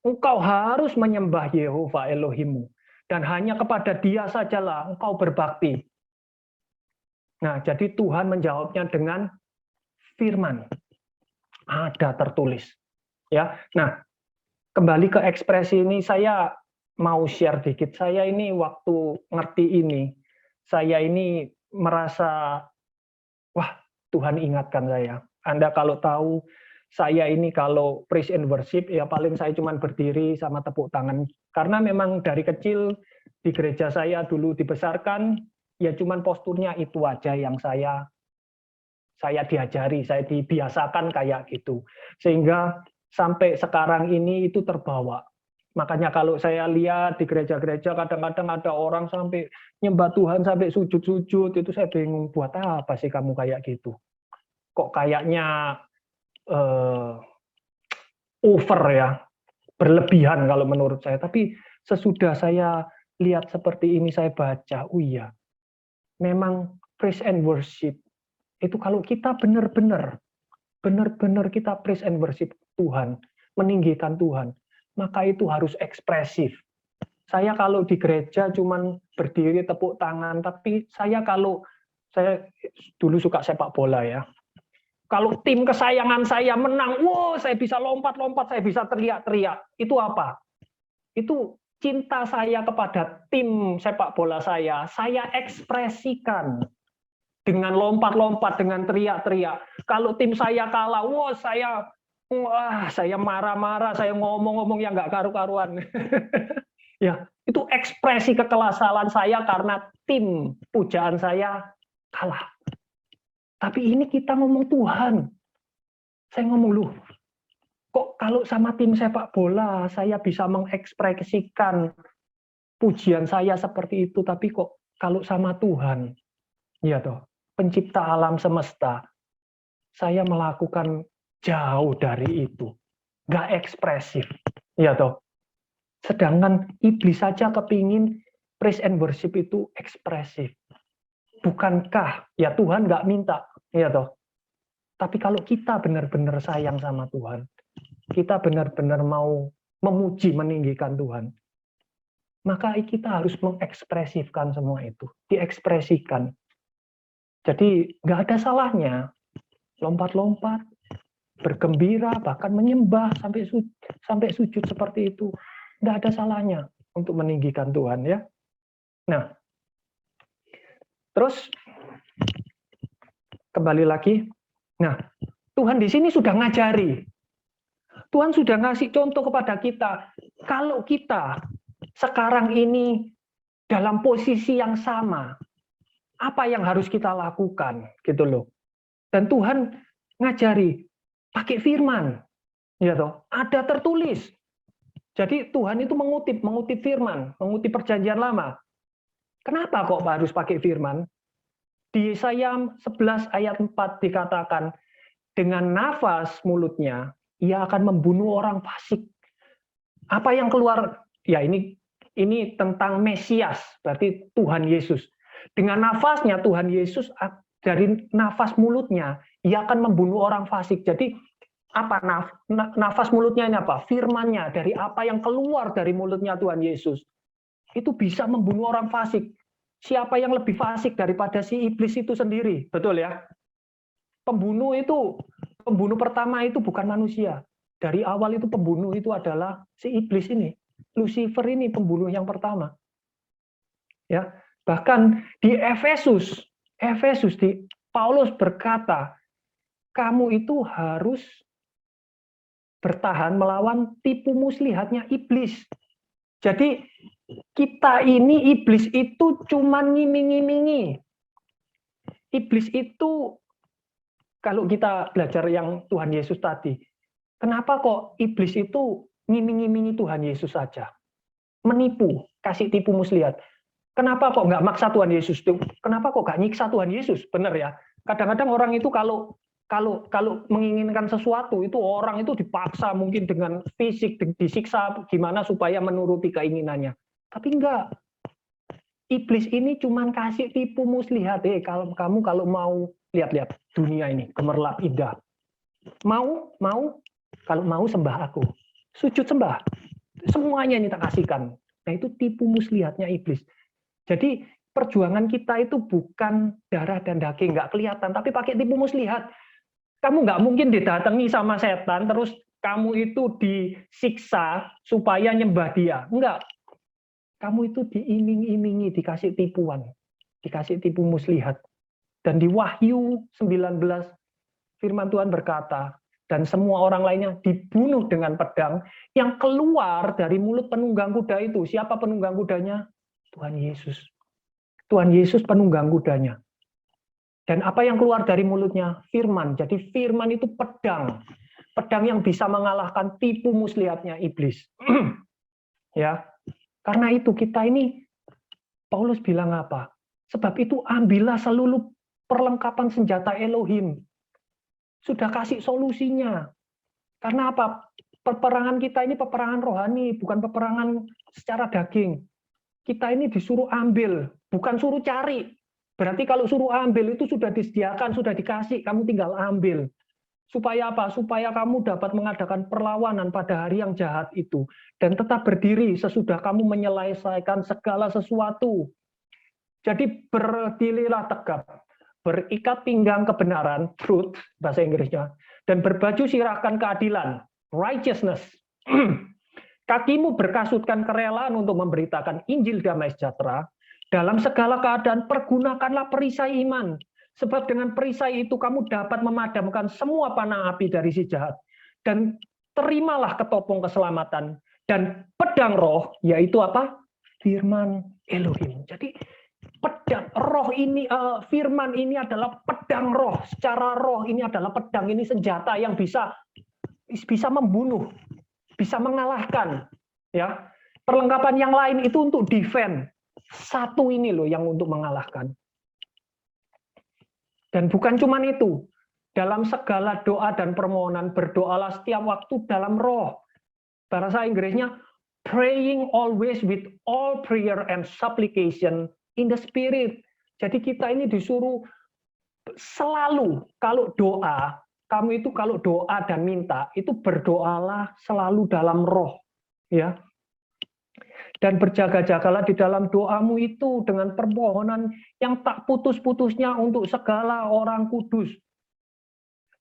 Engkau harus menyembah Yehova Elohimmu, dan hanya kepada Dia sajalah engkau berbakti. Nah, jadi Tuhan menjawabnya dengan firman. Ada tertulis. Ya. Nah, kembali ke ekspresi ini, saya mau share dikit. Saya ini waktu ngerti ini, saya ini merasa, wah, Tuhan ingatkan saya. Anda kalau tahu, saya ini kalau praise and worship, ya paling saya cuma berdiri sama tepuk tangan. Karena memang dari kecil di gereja saya dulu dibesarkan, ya cuma posturnya itu aja yang saya diajari, saya dibiasakan kayak gitu. Sehingga sampai sekarang ini itu terbawa. Makanya kalau saya lihat di gereja-gereja kadang-kadang ada orang sampai nyembah Tuhan sampai sujud-sujud, itu saya bingung, buat apa sih kamu kayak gitu? Kok kayaknya over ya, berlebihan kalau menurut saya. Tapi sesudah saya lihat seperti ini, saya baca, oh iya, memang praise and worship itu kalau kita benar-benar kita praise and worship Tuhan, meninggikan Tuhan, maka itu harus ekspresif. Saya kalau di gereja cuman berdiri tepuk tangan, tapi saya dulu suka sepak bola ya. Kalau tim kesayangan saya menang, wow, saya bisa lompat-lompat, saya bisa teriak-teriak. Itu apa? Itu cinta saya kepada tim sepak bola saya ekspresikan dengan lompat-lompat, dengan teriak-teriak. Kalau tim saya kalah, wah saya marah-marah, saya ngomong-ngomong yang nggak karu-karuan. Ya, itu ekspresi kekesalan saya karena tim pujaan saya kalah. Tapi ini kita ngomong Tuhan. Saya ngomong, loh, kok kalau sama tim sepak bola saya bisa mengekspresikan pujian saya seperti itu, tapi kok kalau sama Tuhan, ya toh, pencipta alam semesta, saya melakukan jauh dari itu, nggak ekspresif, ya toh. Sedangkan iblis saja kepingin praise and worship itu ekspresif. Bukankah ya Tuhan nggak minta, ya toh. Tapi kalau kita benar-benar sayang sama Tuhan, kita benar-benar mau memuji, meninggikan Tuhan, maka kita harus mengekspresifkan semua itu, diekspresikan. Jadi nggak ada salahnya lompat-lompat, bergembira, bahkan menyembah sampai sujud seperti itu. Nggak ada salahnya untuk meninggikan Tuhan ya. Nah, terus kembali lagi. Nah, Tuhan di sini sudah ngajari. Tuhan sudah ngasih contoh kepada kita. Kalau kita sekarang ini dalam posisi yang sama, apa yang harus kita lakukan gitu loh. Dan Tuhan ngajari pakai firman. Ya toh, ada tertulis. Jadi Tuhan itu mengutip firman, mengutip perjanjian lama. Kenapa kok harus pakai firman? Di Yesaya 11 ayat 4 dikatakan, dengan nafas mulutnya ia akan membunuh orang fasik. Apa yang keluar? Ya ini tentang Mesias, berarti Tuhan Yesus. Dengan nafasnya Tuhan Yesus, dari nafas mulutnya ia akan membunuh orang fasik. Jadi apa nafas mulutnya ini apa? Firman-Nya, dari apa yang keluar dari mulutnya Tuhan Yesus. Itu bisa membunuh orang fasik. Siapa yang lebih fasik daripada si iblis itu sendiri? Betul ya? Pembunuh pertama itu bukan manusia. Dari awal itu pembunuh itu adalah si iblis ini. Lucifer ini pembunuh yang pertama. Ya, bahkan di Efesus Paulus berkata, kamu itu harus bertahan melawan tipu muslihatnya iblis. Jadi kita ini, iblis itu cuma ngiming-ngimingi. Iblis itu, kalau kita belajar yang Tuhan Yesus tadi, kenapa kok iblis itu ngiming-ngimingi Tuhan Yesus saja? Menipu, kasih tipu muslihat. Kenapa kok nggak maksa Tuhan Yesus? Kenapa kok nggak nyiksa Tuhan Yesus? Benar ya. Kadang-kadang orang itu kalau menginginkan sesuatu, itu orang itu dipaksa mungkin dengan fisik, disiksa gimana supaya menuruti keinginannya. Tapi enggak. Iblis ini cuman kasih tipu muslihat. Kamu kalau mau lihat-lihat dunia ini gemerlap indah. Mau kalau mau sembah aku. Sujud sembah. Semuanya ini tak kasihkan. Nah, itu tipu muslihatnya iblis. Jadi perjuangan kita itu bukan darah dan daging, nggak kelihatan, tapi pakai tipu muslihat. Kamu nggak mungkin didatangi sama setan, terus kamu itu disiksa supaya nyembah dia. Enggak. Kamu itu diiming-imingi, dikasih tipuan, dikasih tipu muslihat. Dan di Wahyu 19, firman Tuhan berkata, dan semua orang lainnya dibunuh dengan pedang yang keluar dari mulut penunggang kuda itu. Siapa penunggang kudanya? Tuhan Yesus. Tuhan Yesus penunggang kudanya. Dan apa yang keluar dari mulutnya? Firman. Jadi firman itu pedang. Pedang yang bisa mengalahkan tipu muslihatnya iblis. Ya. Karena itu kita ini, Paulus bilang apa? Sebab itu ambillah seluruh perlengkapan senjata Elohim. Sudah kasih solusinya. Karena apa? Peperangan kita ini peperangan rohani, bukan peperangan secara daging. Kita ini disuruh ambil, bukan suruh cari. Berarti kalau suruh ambil itu sudah disediakan, sudah dikasih, kamu tinggal ambil. Supaya apa? Supaya kamu dapat mengadakan perlawanan pada hari yang jahat itu. Dan tetap berdiri sesudah kamu menyelesaikan segala sesuatu. Jadi berdirilah tegap. Berikat pinggang kebenaran, truth, bahasa Inggrisnya. Dan berbaju sirahkan keadilan, righteousness. Kakimu berkasutkan kerelaan untuk memberitakan Injil damai sejahtera. Dalam segala keadaan pergunakanlah perisai iman. Sebab dengan perisai itu kamu dapat memadamkan semua panah api dari si jahat. Dan terimalah ketopong keselamatan. Dan pedang roh, yaitu apa? Firman Elohim. Jadi pedang roh ini, firman ini adalah pedang roh. Secara roh ini adalah pedang, ini senjata yang bisa membunuh, bisa mengalahkan. Ya, perlengkapan yang lain itu untuk defend. Satu ini loh yang untuk mengalahkan. Dan bukan cuma itu, dalam segala doa dan permohonan berdoalah setiap waktu dalam roh. Bahasa Inggrisnya, praying always with all prayer and supplication in the spirit. Jadi kita ini disuruh selalu, kalau doa, kamu itu kalau doa dan minta, itu berdoalah selalu dalam roh. Ya. Dan berjaga-jagalah di dalam doamu itu dengan permohonan yang tak putus-putusnya untuk segala orang kudus.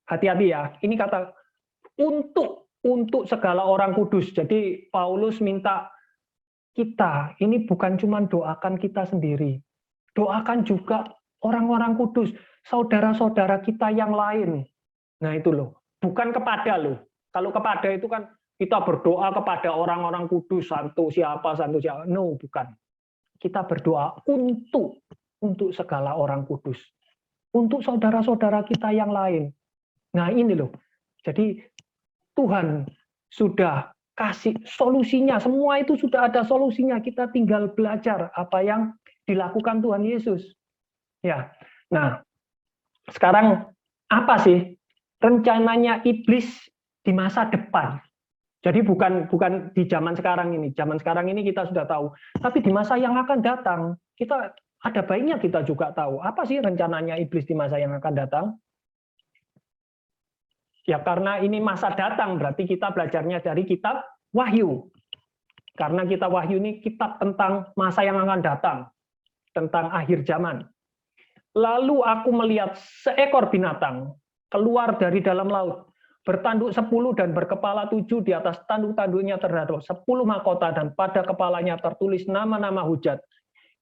Hati-hati ya, ini kata untuk segala orang kudus. Jadi Paulus minta kita, ini bukan cuma doakan kita sendiri. Doakan juga orang-orang kudus, saudara-saudara kita yang lain. Nah itu loh, bukan kepada loh. Kalau kepada itu kan kita berdoa kepada orang-orang kudus, santu siapa. No, bukan. Kita berdoa untuk segala orang kudus. Untuk saudara-saudara kita yang lain. Nah ini loh. Jadi Tuhan sudah kasih solusinya. Semua itu sudah ada solusinya. Kita tinggal belajar apa yang dilakukan Tuhan Yesus. Ya. Nah, sekarang apa sih rencananya iblis di masa depan? Jadi bukan di zaman sekarang ini. Zaman sekarang ini kita sudah tahu. Tapi di masa yang akan datang, kita ada baiknya kita juga tahu. Apa sih rencananya iblis di masa yang akan datang? Ya karena ini masa datang, berarti kita belajarnya dari kitab Wahyu. Karena kitab Wahyu ini kitab tentang masa yang akan datang. Tentang akhir zaman. Lalu aku melihat seekor binatang keluar dari dalam laut. Bertanduk 10 dan berkepala 7, di atas tanduk-tanduknya terdapat 10 mahkota dan pada kepalanya tertulis nama-nama hujat.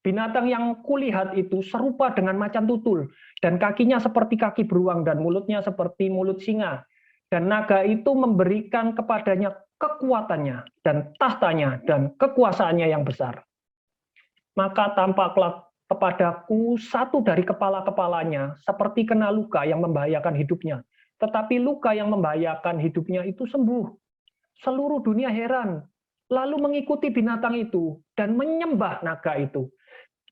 Binatang yang kulihat itu serupa dengan macan tutul, dan kakinya seperti kaki beruang dan mulutnya seperti mulut singa. Dan naga itu memberikan kepadanya kekuatannya dan tahtanya dan kekuasaannya yang besar. Maka tampaklah kepadaku satu dari kepala-kepalanya seperti kena luka yang membahayakan hidupnya. Tetapi luka yang membahayakan hidupnya itu sembuh. Seluruh dunia heran, lalu mengikuti binatang itu dan menyembah naga itu.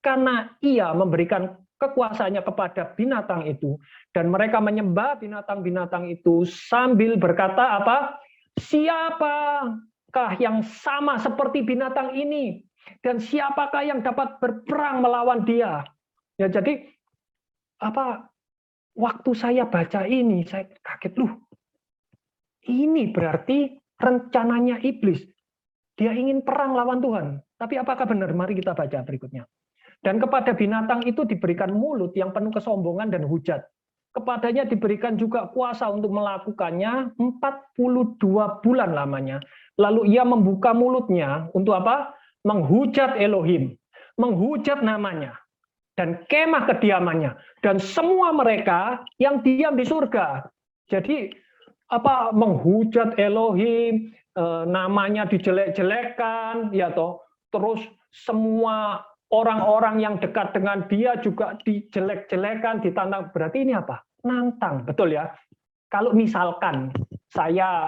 Karena ia memberikan kekuasaannya kepada binatang itu, dan mereka menyembah binatang-binatang itu sambil berkata apa? Siapakah yang sama seperti binatang ini? Dan siapakah yang dapat berperang melawan dia? Ya, jadi waktu saya baca ini, saya kaget, ini berarti rencananya iblis. Dia ingin perang lawan Tuhan. Tapi apakah benar? Mari kita baca berikutnya. Dan kepada binatang itu diberikan mulut yang penuh kesombongan dan hujat. Kepadanya diberikan juga kuasa untuk melakukannya 42 bulan lamanya. Lalu ia membuka mulutnya untuk apa? Menghujat Elohim, menghujat namanya, dan kemah kediamannya, dan semua mereka yang diam di surga. Jadi menghujat Elohim, namanya dijelek-jelekan, ya toh. Terus semua orang-orang yang dekat dengan dia juga dijelek-jelekan, ditantang. Berarti ini apa? Nantang, betul ya? Kalau misalkan saya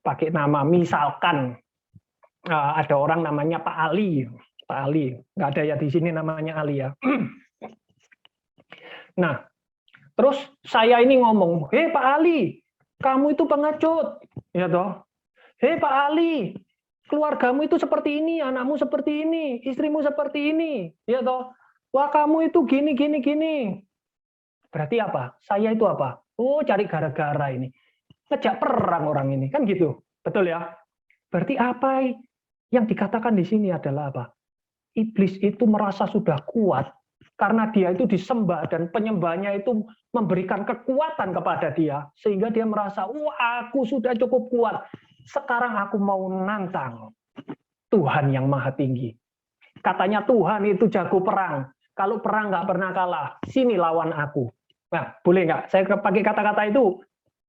pakai nama, misalkan ada orang namanya Pak Ali, nggak ada ya di sini namanya Ali ya. Nah, terus saya ini ngomong, hei Pak Ali, kamu itu pengecut, ya toh? Hei Pak Ali, keluargamu itu seperti ini, anakmu seperti ini, istrimu seperti ini, ya toh? Wah, kamu itu gini. Berarti apa? Saya itu apa? Oh, cari gara-gara ini. Ngejak perang orang ini, kan gitu. Betul ya? Berarti apa yang dikatakan di sini adalah apa? Iblis itu merasa sudah kuat karena dia itu disembah dan penyembahnya itu memberikan kekuatan kepada dia sehingga dia merasa, aku sudah cukup kuat. Sekarang aku mau nantang Tuhan yang maha tinggi. Katanya Tuhan itu jago perang. Kalau perang nggak pernah kalah, sini lawan aku. Nah, boleh nggak? Saya pakai kata-kata itu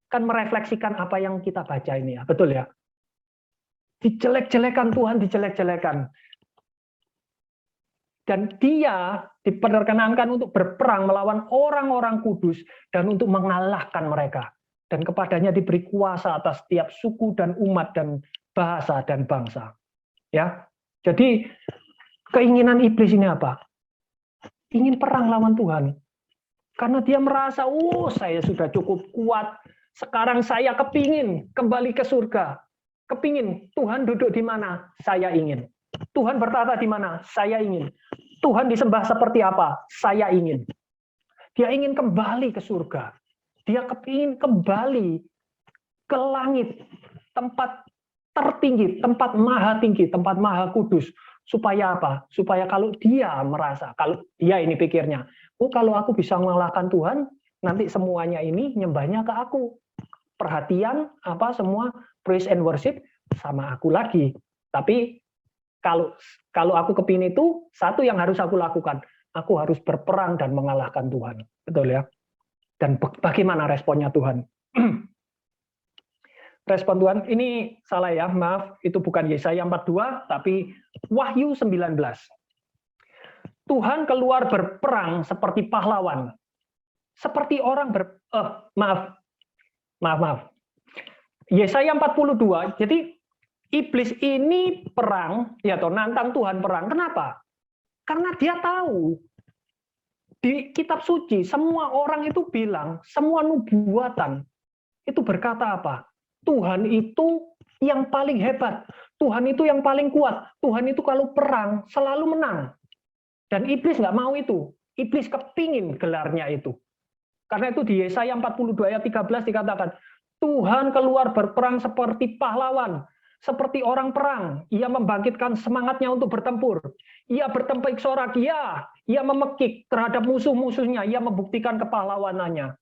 kan merefleksikan apa yang kita baca ini ya, betul ya? Dijelek-jelekan Tuhan, dijelek-jelekan. Dan dia diperkenankan untuk berperang melawan orang-orang kudus dan untuk mengalahkan mereka. Dan kepadanya diberi kuasa atas setiap suku dan umat dan bahasa dan bangsa. Ya, jadi keinginan iblis ini apa? Ingin perang lawan Tuhan. Karena dia merasa, saya sudah cukup kuat. Sekarang saya kepingin kembali ke surga. Kepingin Tuhan duduk di mana? Saya ingin. Tuhan bertata di mana? Saya ingin. Tuhan disembah seperti apa? Saya ingin. Dia ingin kembali ke surga. Dia kepingin kembali ke langit, tempat tertinggi, tempat maha tinggi, tempat maha kudus. Supaya apa? Supaya kalau dia merasa, kalau dia ini pikirnya, kalau aku bisa mengalahkan Tuhan, nanti semuanya ini nyembahnya ke aku. Perhatian, semua praise and worship sama aku lagi. Tapi kalau aku kepingin itu, satu yang harus aku lakukan, aku harus berperang dan mengalahkan Tuhan. Betul ya? Dan bagaimana responnya Tuhan? Respon Tuhan, ini salah ya, maaf, itu bukan Yesaya 42, tapi Wahyu 19. Tuhan keluar berperang seperti pahlawan. Seperti orang maaf. Yesaya 42, jadi iblis ini perang, ya toh, nantang Tuhan perang. Kenapa? Karena dia tahu di kitab suci semua orang itu bilang, semua nubuatan itu berkata apa? Tuhan itu yang paling hebat, Tuhan itu yang paling kuat, Tuhan itu kalau perang selalu menang. Dan iblis nggak mau itu, iblis kepingin gelarnya itu. Karena itu di Yesaya 42 ayat 13 dikatakan, Tuhan keluar berperang seperti pahlawan, seperti orang perang. Ia membangkitkan semangatnya untuk bertempur. Ia bertempur sorak, ia memekik terhadap musuh-musuhnya, ia membuktikan kepahlawanannya.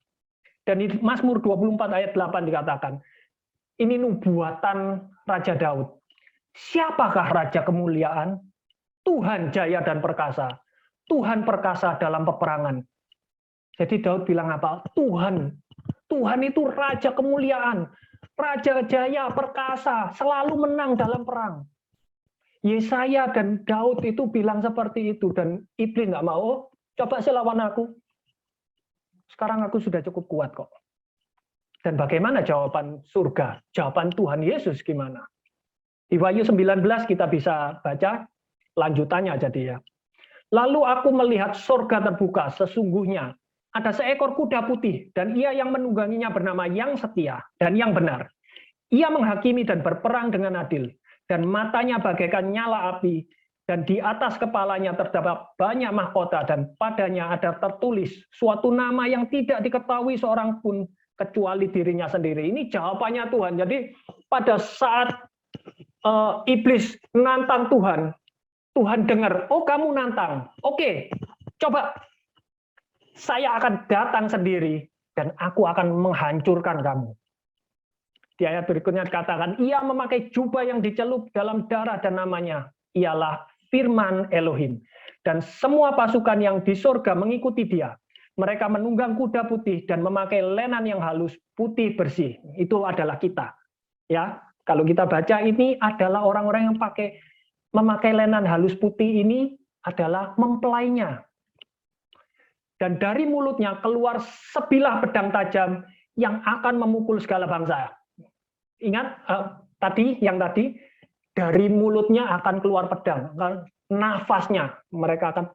Dan di Mazmur 24 ayat 8 dikatakan, ini nubuatan Raja Daud. Siapakah Raja kemuliaan? Tuhan jaya dan perkasa. Tuhan perkasa dalam peperangan. Jadi Daud bilang apa? Tuhan itu Raja kemuliaan. Raja jaya, perkasa, selalu menang dalam perang. Yesaya dan Daud itu bilang seperti itu. Dan iblis nggak mau, coba sih lawan aku. Sekarang aku sudah cukup kuat kok. Dan bagaimana jawaban surga? Jawaban Tuhan Yesus gimana? Di Wahyu 19 kita bisa baca lanjutannya jadi ya. Lalu aku melihat surga terbuka, sesungguhnya ada seekor kuda putih, dan ia yang menungganginya bernama Yang Setia dan Yang Benar. Ia menghakimi dan berperang dengan adil, dan matanya bagaikan nyala api, dan di atas kepalanya terdapat banyak mahkota, dan padanya ada tertulis suatu nama yang tidak diketahui seorang pun kecuali dirinya sendiri. Ini jawabannya Tuhan. Jadi pada saat iblis nantang Tuhan, Tuhan dengar, oh kamu nantang, oke, coba saya akan datang sendiri dan aku akan menghancurkan kamu. Di ayat berikutnya dikatakan, ia memakai jubah yang dicelup dalam darah dan namanya ialah Firman Elohim. Dan semua pasukan yang di surga mengikuti dia. Mereka menunggang kuda putih dan memakai lenan yang halus putih bersih. Itu adalah kita. Ya, kalau kita baca ini adalah orang-orang yang memakai lenan halus putih ini adalah mempelainya. Dan dari mulutnya keluar sebilah pedang tajam yang akan memukul segala bangsa. Ingat tadi dari mulutnya akan keluar pedang, nafasnya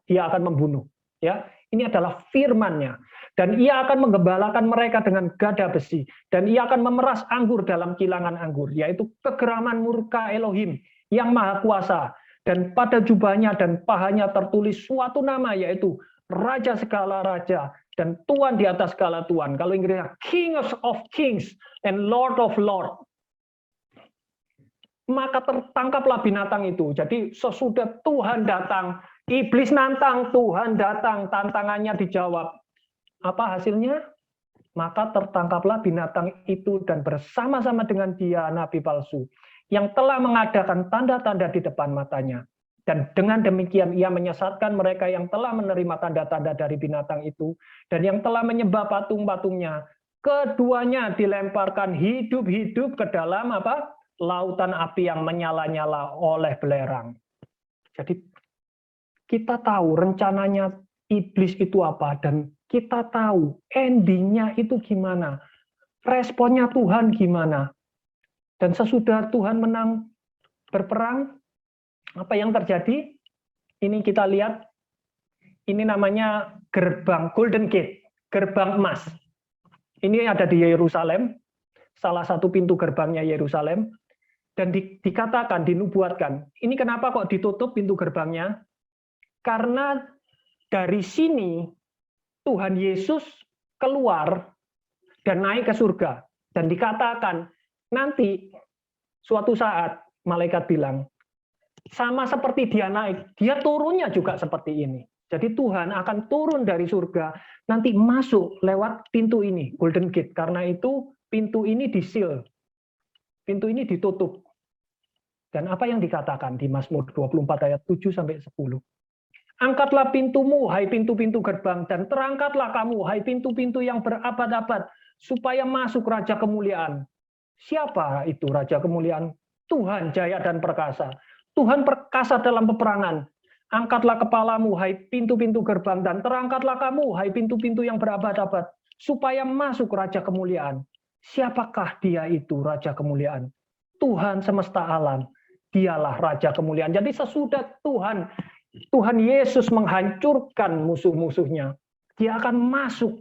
dia akan membunuh. Ya, ini adalah firman-Nya. Dan ia akan menggembalakan mereka dengan gada besi, dan ia akan memeras anggur dalam kilangan anggur, yaitu kegeraman murka Elohim yang maha kuasa. Dan pada jubahnya dan pahanya tertulis suatu nama, yaitu Raja segala raja dan Tuhan di atas segala tuan. Kalau Inggrisnya King of Kings and Lord of Lords. Maka tertangkaplah binatang itu. Jadi sesudah Tuhan datang, iblis nantang, Tuhan datang, tantangannya dijawab. Apa hasilnya? Maka tertangkaplah binatang itu dan bersama-sama dengan dia nabi palsu yang telah mengadakan tanda-tanda di depan matanya. Dan dengan demikian ia menyesatkan mereka yang telah menerima tanda-tanda dari binatang itu dan yang telah menyembah patung-patungnya. Keduanya dilemparkan hidup-hidup ke dalam apa? Lautan api yang menyala-nyala oleh belerang. Jadi kita tahu rencananya iblis itu apa dan kita tahu endingnya itu gimana. Responnya Tuhan gimana. Dan sesudah Tuhan menang berperang, apa yang terjadi? Ini kita lihat, ini namanya gerbang Golden Gate, gerbang emas. Ini ada di Yerusalem, salah satu pintu gerbangnya Yerusalem, dan dikatakan, dinubuatkan, ini kenapa kok ditutup pintu gerbangnya? Karena dari sini Tuhan Yesus keluar dan naik ke surga, dan dikatakan nanti suatu saat malaikat bilang, sama seperti dia naik, dia turunnya juga seperti ini. Jadi Tuhan akan turun dari surga, nanti masuk lewat pintu ini, Golden Gate. Karena itu pintu ini disil, pintu ini ditutup. Dan apa yang dikatakan di Mazmur 24 ayat 7-10. Angkatlah pintumu, hai pintu-pintu gerbang, dan terangkatlah kamu, hai pintu-pintu yang berabad-abad, supaya masuk Raja Kemuliaan. Siapa itu Raja Kemuliaan? Tuhan jaya dan perkasa. Tuhan perkasa dalam peperangan. Angkatlah kepalamu, hai pintu-pintu gerbang, dan terangkatlah kamu, hai pintu-pintu yang berabad-abad, supaya masuk Raja Kemuliaan. Siapakah dia itu Raja Kemuliaan? Tuhan semesta alam. Dialah Raja Kemuliaan. Jadi sesudah Tuhan Yesus menghancurkan musuh-musuhnya, dia akan masuk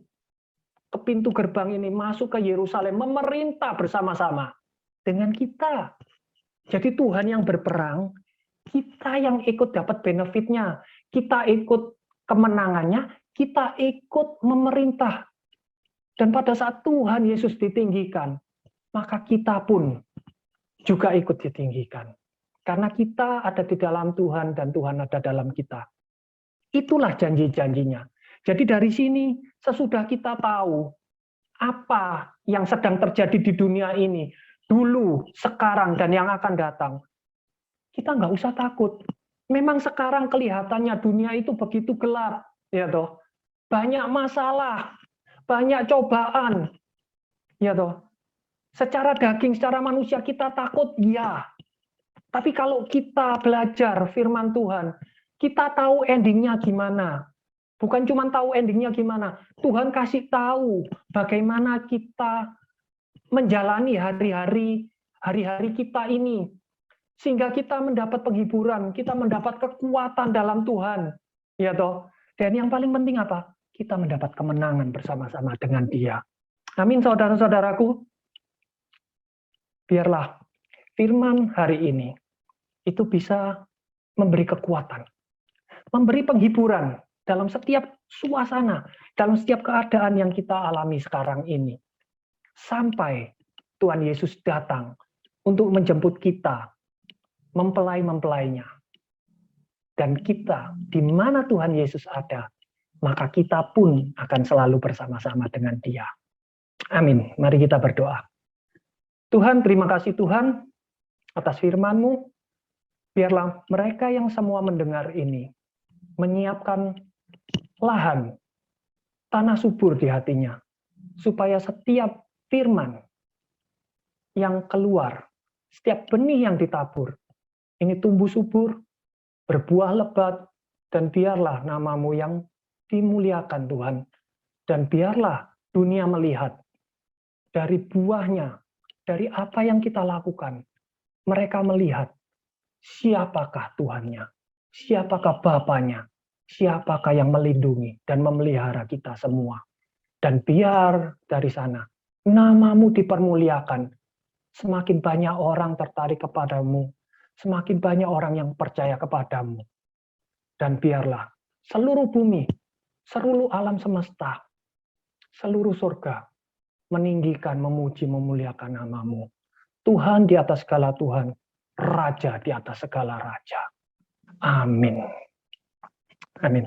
ke pintu gerbang ini, masuk ke Yerusalem, memerintah bersama-sama dengan kita. Jadi Tuhan yang berperang, kita yang ikut dapat benefitnya, kita ikut kemenangannya, kita ikut memerintah. Dan pada saat Tuhan Yesus ditinggikan, maka kita pun juga ikut ditinggikan. Karena kita ada di dalam Tuhan dan Tuhan ada dalam kita. Itulah janji-janjinya. Jadi dari sini, sesudah kita tahu apa yang sedang terjadi di dunia ini, dulu, sekarang, dan yang akan datang, kita nggak usah takut. Memang sekarang kelihatannya dunia itu begitu gelap, ya toh. Banyak masalah, banyak cobaan, ya toh. Secara daging, secara manusia kita takut, ya. Tapi kalau kita belajar firman Tuhan, kita tahu endingnya gimana. Bukan cuma tahu endingnya gimana, Tuhan kasih tahu bagaimana kita menjalani hari-hari kita ini. Sehingga kita mendapat penghiburan, kita mendapat kekuatan dalam Tuhan. Ya toh. Dan yang paling penting apa? Kita mendapat kemenangan bersama-sama dengan Dia. Amin, saudara-saudaraku. Biarlah firman hari ini itu bisa memberi kekuatan, memberi penghiburan dalam setiap suasana, dalam setiap keadaan yang kita alami sekarang ini. Sampai Tuhan Yesus datang untuk menjemput kita, mempelai-mempelainya. Dan kita, di mana Tuhan Yesus ada, maka kita pun akan selalu bersama-sama dengan Dia. Amin. Mari kita berdoa. Tuhan, terima kasih Tuhan atas firman-Mu. Biarlah mereka yang semua mendengar ini menyiapkan lahan, tanah subur di hatinya, supaya setiap firman yang keluar, setiap benih yang ditabur, ini tumbuh subur, berbuah lebat, dan biarlah nama-Mu yang dimuliakan Tuhan. Dan biarlah dunia melihat dari buahnya, dari apa yang kita lakukan, mereka melihat siapakah Tuhannya, siapakah Bapanya, siapakah yang melindungi dan memelihara kita semua. Dan biar dari sana nama-Mu dipermuliakan, semakin banyak orang tertarik kepadamu, semakin banyak orang yang percaya kepadamu. Dan biarlah seluruh bumi, seluruh alam semesta, seluruh surga meninggikan, memuji, memuliakan nama-Mu. Tuhan di atas segala Tuhan, Raja di atas segala raja. Amin. Amin.